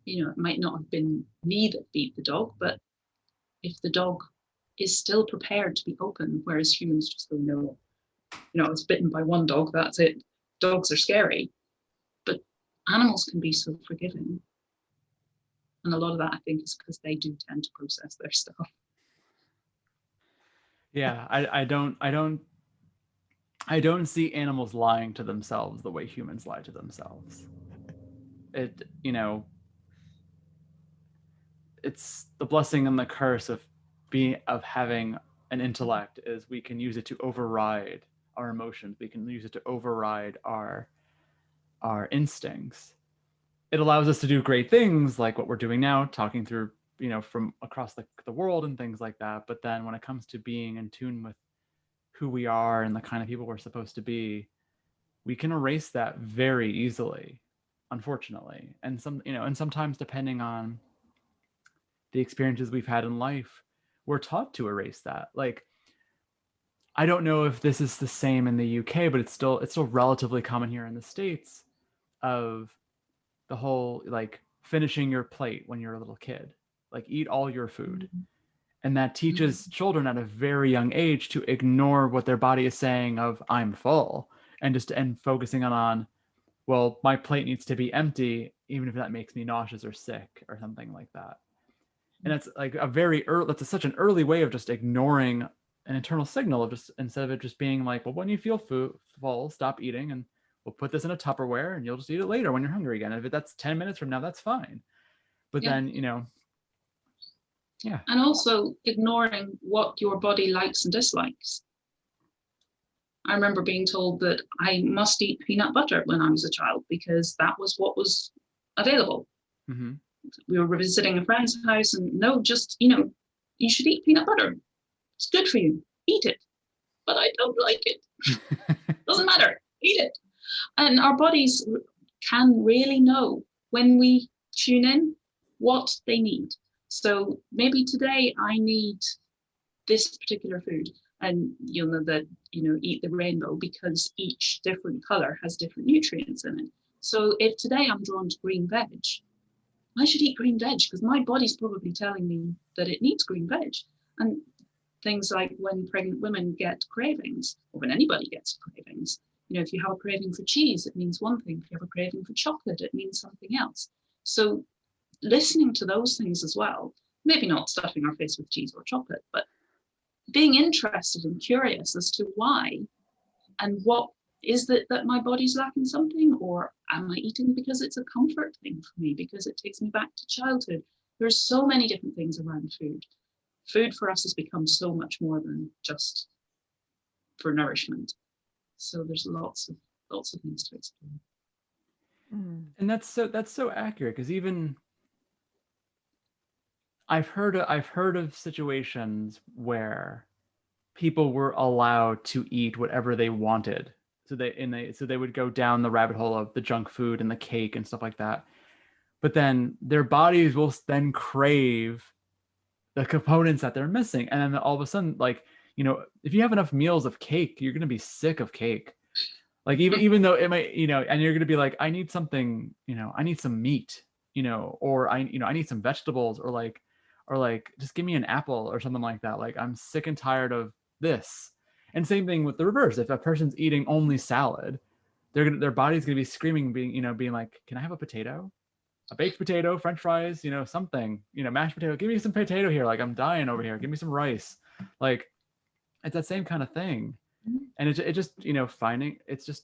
It might not have been me that beat the dog, but if the dog is still prepared to be open, whereas humans just go, no, I was bitten by one dog, that's it. Dogs are scary. But animals can be so forgiving. And a lot of that, I think, is because they do tend to process their stuff. Yeah, I don't see animals lying to themselves the way humans lie to themselves. It's the blessing and the curse of having an intellect is we can use it to override our emotions. We can use it to override our instincts. It allows us to do great things like what we're doing now, talking through, from across the world and things like that. But then when it comes to being in tune with who we are and the kind of people we're supposed to be, we can erase that very easily, unfortunately. And sometimes depending on the experiences we've had in life, we're taught to erase that. Like, I don't know if this is the same in the UK, but it's still relatively common here in the States, of the whole like finishing your plate when you're a little kid, like eat all your food. And that teaches children at a very young age to ignore what their body is saying of I'm full, and focusing on, well, my plate needs to be empty, even if that makes me nauseous or sick or something like that. And it's like that's such an early way of just ignoring an internal signal of just, instead of it just being like, well, when you feel full, stop eating and we'll put this in a Tupperware and you'll just eat it later when you're hungry again. If that's 10 minutes from now, that's fine. But then, yeah. And also ignoring what your body likes and dislikes. I remember being told that I must eat peanut butter when I was a child because that was what was available. Mm-hmm. We were visiting a friend's house and no, just, you should eat peanut butter. It's good for you. Eat it. But I don't like it. Doesn't matter. Eat it. And our bodies can really know when we tune in what they need. So maybe today I need this particular food. And you'll know that, eat the rainbow, because each different color has different nutrients in it. So if today I'm drawn to green veg, I should eat green veg because my body's probably telling me that it needs green veg. And things like when pregnant women get cravings, or when anybody gets cravings, if you have a craving for cheese, it means one thing. If you have a craving for chocolate, it means something else. So listening to those things as well, maybe not stuffing our face with cheese or chocolate, but being interested and curious as to why, and what is that my body's lacking something, or am I eating because it's a comfort thing for me, because it takes me back to childhood. There's so many different things around food. Food for us has become so much more than just for nourishment. So there's lots of things to explore. And that's so accurate, because even I've heard of situations where people were allowed to eat whatever they wanted. So they would go down the rabbit hole of the junk food and the cake and stuff like that. But then their bodies will then crave the components that they're missing. And then all of a sudden, like, if you have enough meals of cake, you're going to be sick of cake. Like, even though it might, and you're going to be like, I need something, I need some meat, or I need some vegetables, or like, just give me an apple or something like that. Like, I'm sick and tired of this. And same thing with the reverse. If a person's eating only salad, their body's going to be screaming, being like, can I have a potato? A baked potato, French fries, something, mashed potato. Give me some potato here. Like, I'm dying over here. Give me some rice. Like, it's that same kind of thing. And it just,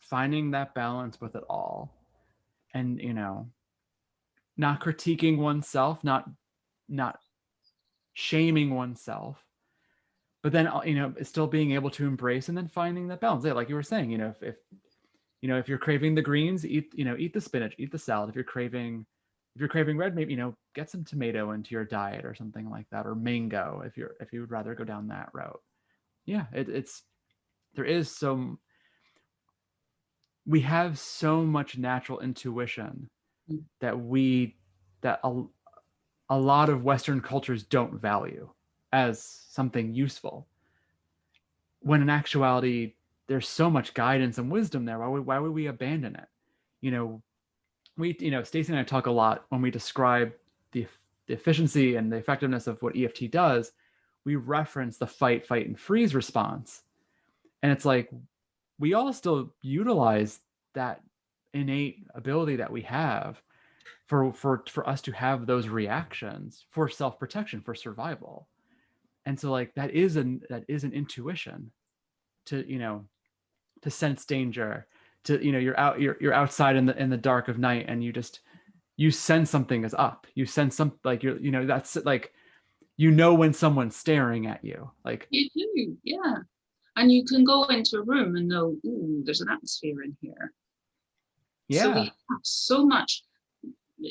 finding that balance with it all. And, not critiquing oneself, not shaming oneself, but then, still being able to embrace and then finding that balance. Yeah, like you were saying, if you're craving the greens, eat the spinach, eat the salad. If you're craving red, maybe, get some tomato into your diet or something like that, or mango if you would rather go down that route. Yeah, we have so much natural intuition that a lot of Western cultures don't value as something useful. When in actuality, there's so much guidance and wisdom there. Why would we abandon it? Stacy and I talk a lot when we describe the efficiency and the effectiveness of what EFT does. We reference the fight, and freeze response. And it's like, we all still utilize that innate ability that we have for us to have those reactions for self-protection, for survival. And so, like, that is an intuition to sense danger, to you're outside in the dark of night, and you sense something is up. You sense something, like, that's like, when someone's staring at you. Like, you do, yeah. And you can go into a room and know, ooh, there's an atmosphere in here. Yeah. So we have so much,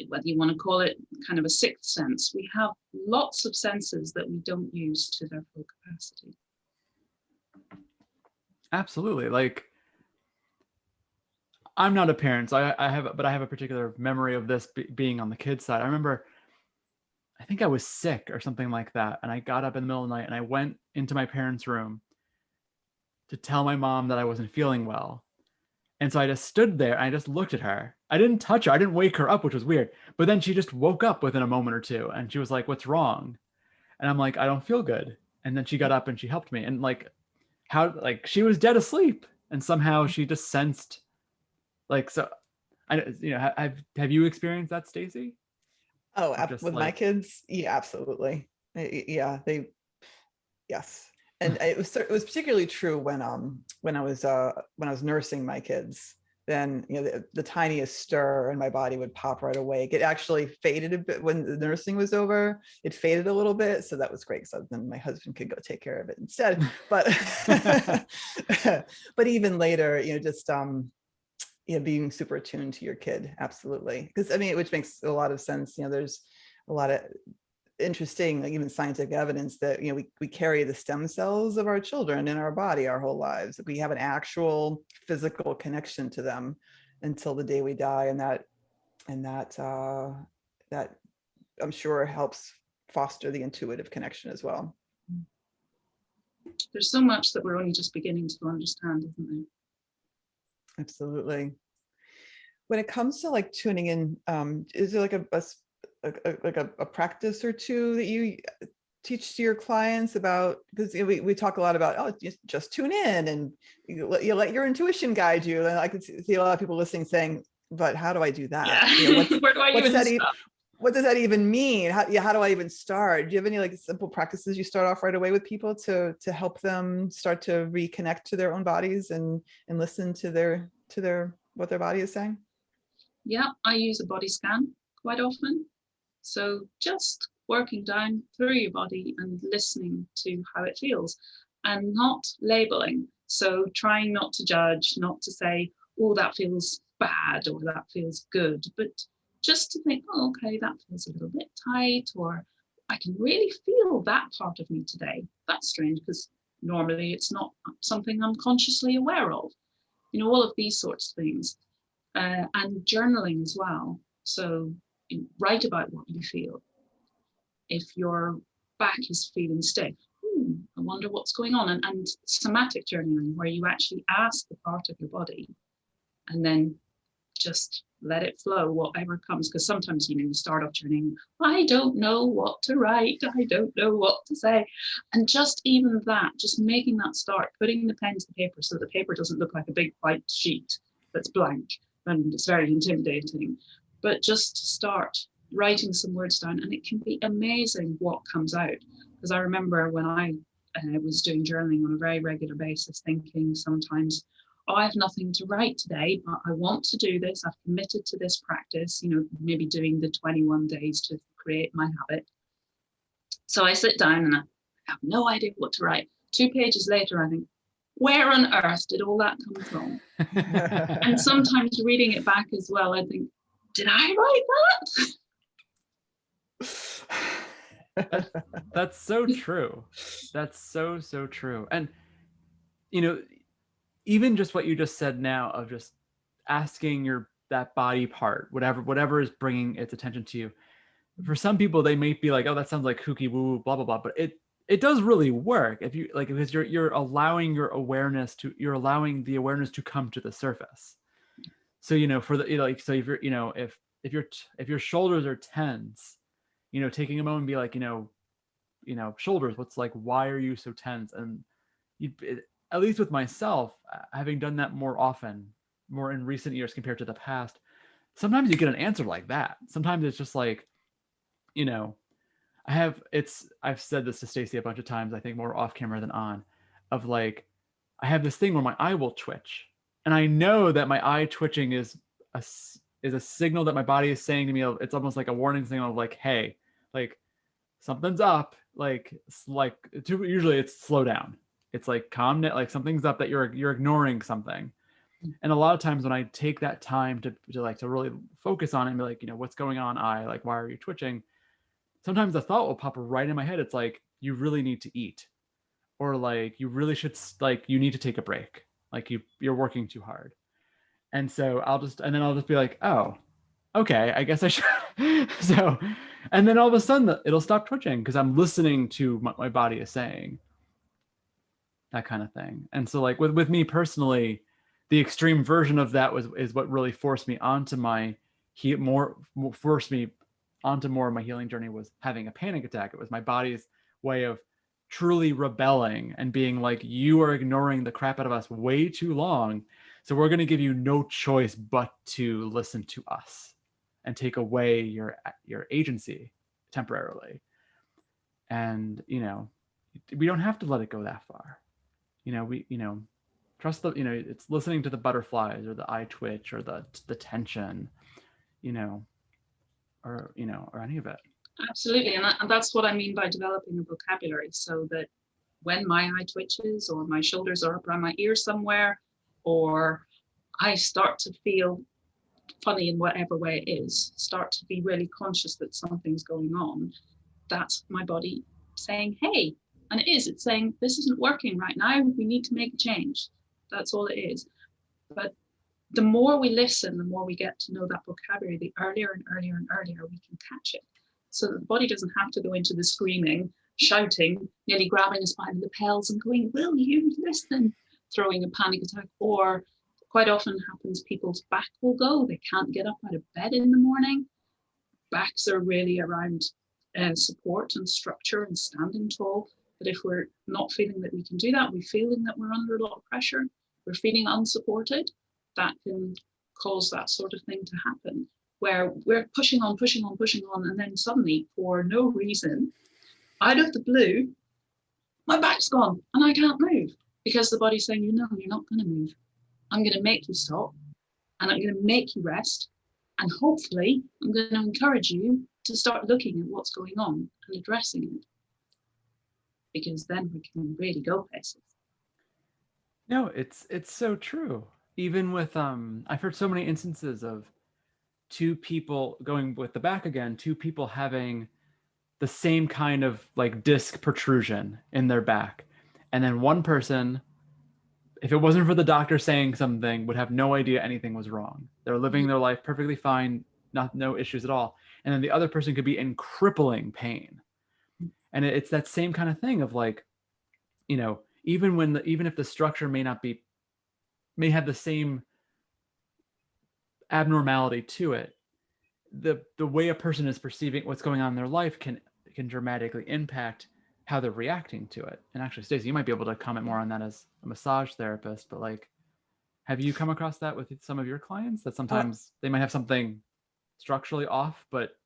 whether you want to call it kind of a sixth sense, we have lots of senses that we don't use to their full capacity. Absolutely. Like, I'm not a parent, so I have a particular memory of this being on the kids' side. I remember, I think I was sick or something like that, and I got up in the middle of the night and I went into my parents' room to tell my mom that I wasn't feeling well. And so I just stood there and I just looked at her. I didn't touch her. I didn't wake her up, which was weird. But then she just woke up within a moment or two, and she was like, "What's wrong?" And I'm like, "I don't feel good." And then she got up and she helped me. And she was dead asleep, and somehow she just sensed, like, so have you experienced that, Stacy? Oh, with my kids? Yeah, absolutely. Yeah, yes. And it was particularly true when I was nursing my kids. Then the tiniest stir and my body would pop right awake. It actually faded a bit when the nursing was over. It faded a little bit, so that was great. So then my husband could go take care of it instead. But but even later, just being super attuned to your kid, absolutely. Because which makes a lot of sense. There's a lot of interesting, like, even scientific evidence that we carry the stem cells of our children in our body our whole lives. We have an actual physical connection to them until the day we die, and that I'm sure helps foster the intuitive connection as well. there's so much that we're only just beginning to understand, isn't there? Absolutely. When it comes to like tuning in, is there like a practice or two that you teach to your clients about? Because we talk a lot about, oh, just tune in and you let your intuition guide you. And I can see a lot of people listening saying, but how do I do that? Yeah. Where do I even start? What does that even mean? How do I even start? Do you have any like simple practices you start off right away with people to help them start to reconnect to their own bodies and listen to their what their body is saying? Yeah, I use a body scan quite often. So just working down through your body and listening to how it feels and not labeling. So trying not to judge, not to say, oh, that feels bad or that feels good, but just to think, oh, okay, that feels a little bit tight, or I can really feel that part of me today. That's strange because normally it's not something I'm consciously aware of. All of these sorts of things. And journaling as well. So write about what you feel. If your back is feeling stiff, I wonder what's going on. And somatic journaling, where you actually ask the part of your body and then just let it flow, whatever comes. Because sometimes, you start off journaling, I don't know what to write, I don't know what to say. And just even that, just making that start, putting the pen to the paper so the paper doesn't look like a big white sheet that's blank and it's very intimidating. But just start writing some words down, and it can be amazing what comes out. Because I remember when I was doing journaling on a very regular basis, thinking sometimes, oh, I have nothing to write today, but I want to do this. I've committed to this practice, maybe doing the 21 days to create my habit. So I sit down and I have no idea what to write. 2 pages later, I think, where on earth did all that come from? And sometimes reading it back as well, I think, did I write that? That's so true. That's so true. And even just what you just said now of just asking that body part, whatever is bringing its attention to you. For some people, they may be like, oh, that sounds like kooky woo, blah blah blah, but it does really work if you like, because you're allowing the awareness to come to the surface. So for the so if you're if your shoulders are tense, taking a moment and be like, shoulders, why are you so tense? And at least with myself, having done that more often, more in recent years compared to the past, sometimes you get an answer like that. Sometimes it's just like, I've said this to Stacy a bunch of times, I think more off camera than on, of like, I have this thing where my eye will twitch, and I know that my eye twitching is a signal that my body is saying to me. It's almost like a warning signal of like, hey, like something's up. Usually it's slow down. It's like calm down, like something's up, that you're ignoring something. And a lot of times when I take that time to really focus on it and be like, what's going on, eye, like, why are you twitching? Sometimes the thought will pop right in my head. It's like, you really need to eat, or like, you really should, like, you need to take a break. Like you're working too hard. And so I'll just be like, oh, okay, I guess I should. So, and then all of a sudden it'll stop twitching because I'm listening to what my body is saying, that kind of thing. And so like with me personally, the extreme version of that is what really forced me onto more of my healing journey, was having a panic attack. It was my body's way of truly rebelling and being like, you are ignoring the crap out of us way too long, so we're going to give you no choice but to listen to us and take away your agency temporarily. And we don't have to let it go that far. We trust it's listening to the butterflies or the eye twitch or the tension, or any of it. Absolutely. And that's what I mean by developing a vocabulary, so that when my eye twitches or my shoulders are up around my ear somewhere, or I start to feel funny in whatever way it is, start to be really conscious that something's going on, that's my body saying, hey. And it's saying, this isn't working right now, we need to make a change. That's all it is. But the more we listen, the more we get to know that vocabulary, the earlier and earlier and earlier we can catch it. So that the body doesn't have to go into the screaming shouting, nearly grabbing us by the lapels and going, will you listen? Throwing a panic attack. Or quite often happens, people's back will go. They can't get up out of bed in the morning. Backs are really around support and structure and standing tall. But if we're not feeling that we can do that, we're feeling that we're under a lot of pressure, we're feeling unsupported, that can cause that sort of thing to happen, where we're pushing on, and then suddenly, for no reason, out of the blue, my back's gone and I can't move, because the body's saying, you know, you're not going to move. I'm going to make you stop, and I'm going to make you rest, and hopefully I'm going to encourage you to start looking at what's going on and addressing it, because then we can really go places. No, it's so true. Even with I've heard so many instances of two people, going with the back again, two people having the same kind of like disc protrusion in their back, and then one person, if it wasn't for the doctor saying something, would have no idea anything was wrong. They're living their life perfectly fine, no issues at all, and then the other person could be in crippling pain. And it's that same kind of thing of like, you know, even if the structure may have the same abnormality to it, the way a person is perceiving what's going on in their life can dramatically impact how they're reacting to it. And actually, Stacy, you might be able to comment more on that as a massage therapist, but like, have you come across that with some of your clients, that sometimes they might have something structurally off, but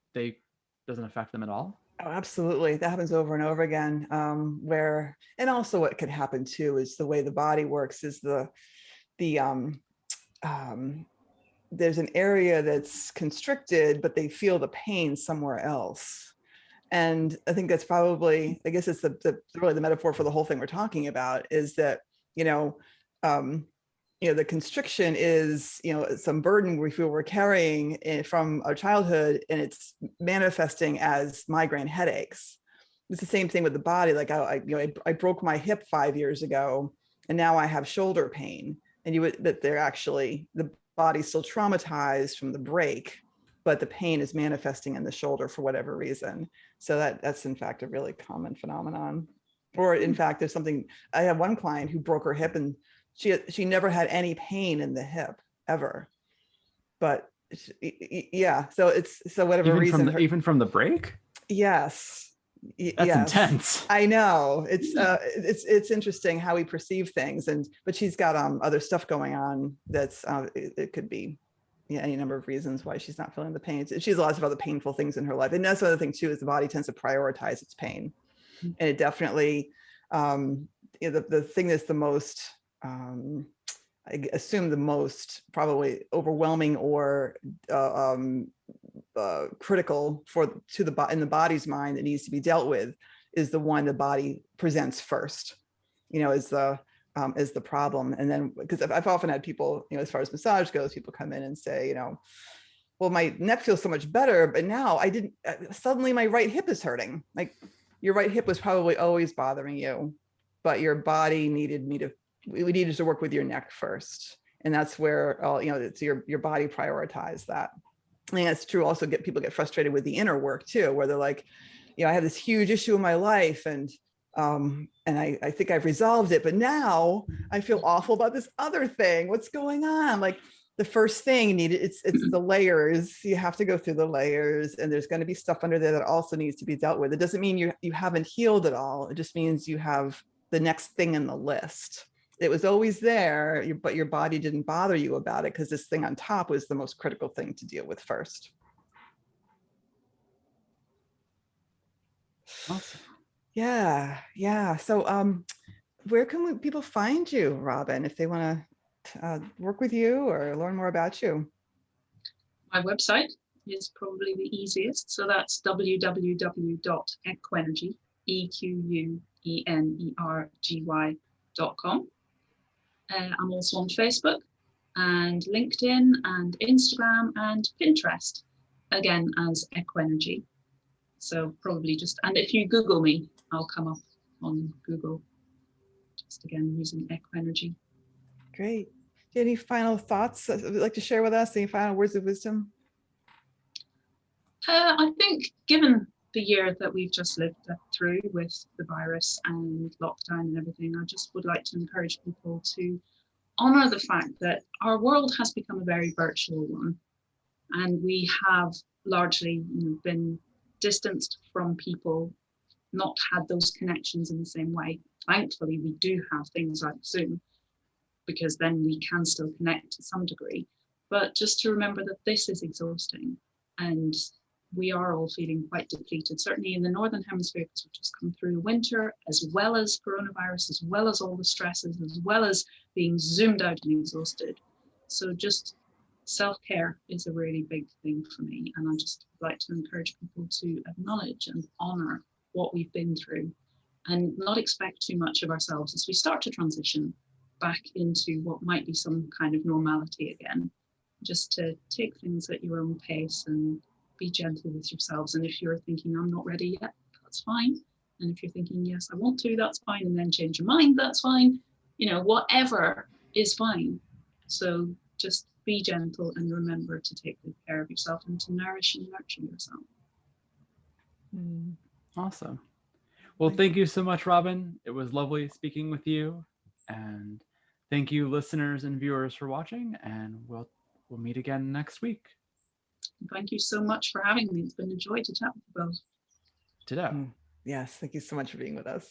doesn't affect them at all? Oh, absolutely. That happens over and over again. And also what could happen too is the way the body works is there's an area that's constricted, but they feel the pain somewhere else. And I think that's probably, I guess it's really the metaphor for the whole thing we're talking about, is that, the constriction is, some burden we feel we're carrying from our childhood, and it's manifesting as migraine headaches. It's the same thing with the body. Like I broke my hip 5 years ago, and now I have shoulder pain. And the body's still traumatized from the break, but the pain is manifesting in the shoulder for whatever reason. So that's in fact a really common phenomenon. Or in fact, there's something, I have one client who broke her hip, and she never had any pain in the hip ever. But so whatever reason. Even from the break? Yes. That's intense. I know. It's interesting how we perceive things, but she's got other stuff going on. That's it could be any number of reasons why she's not feeling the pain. She has lots of other painful things in her life, and that's the other thing too, is the body tends to prioritize its pain, and it definitely the thing that's the most I assume the most probably overwhelming or critical in the body's mind that needs to be dealt with is the one the body presents first, is the problem. And then, because I've often had people, as far as massage goes, people come in and say, well, my neck feels so much better, but now suddenly my right hip is hurting. Like, your right hip was probably always bothering you, but your body we needed to work with your neck first. And that's where, it's your body prioritized that. I think that's true. Also, people get frustrated with the inner work too, where they're like, I have this huge issue in my life, and I think I've resolved it, but now I feel awful about this other thing. What's going on? Like, the first thing it's the layers. You have to go through the layers, and there's going to be stuff under there that also needs to be dealt with. It doesn't mean you haven't healed at all. It just means you have the next thing in the list. It was always there, but your body didn't bother you about it because this thing on top was the most critical thing to deal with first. Awesome. Yeah. So where can people find you, Robyn, if they want to work with you or learn more about you? My website is probably the easiest. So that's www.equenergy, EQUENERGY.com. I'm also on Facebook and LinkedIn and Instagram and Pinterest, again as Equenergy. So probably and if you Google me, I'll come up on Google, just again using Equenergy. Great. Do you have any final thoughts that you'd like to share with us? Any final words of wisdom? I think, given the year that we've just lived through with the virus and lockdown and everything, I just would like to encourage people to honor the fact that our world has become a very virtual one, and we have largely been distanced from people, not had those connections in the same way. Thankfully, we do have things like Zoom, because then we can still connect to some degree. But just to remember that this is exhausting, and we are all feeling quite depleted, certainly in the Northern Hemisphere, because we've just come through winter, as well as coronavirus, as well as all the stresses, as well as being zoomed out and exhausted. So just self-care is a really big thing for me. And I just like to encourage people to acknowledge and honor what we've been through, and not expect too much of ourselves as we start to transition back into what might be some kind of normality again. Just to take things at your own pace and be gentle with yourselves. And if you're thinking, I'm not ready yet, that's fine. And if you're thinking, yes, I want to, that's fine. And then change your mind, that's fine. Whatever is fine. So just be gentle and remember to take good care of yourself and to nourish and nurture yourself. Awesome. Well, thank you so much, Robyn. It was lovely speaking with you. And thank you, listeners and viewers, for watching. And we'll meet again next week. Thank you so much for having me. It's been a joy to chat with you both. Ditto. Yes, thank you so much for being with us.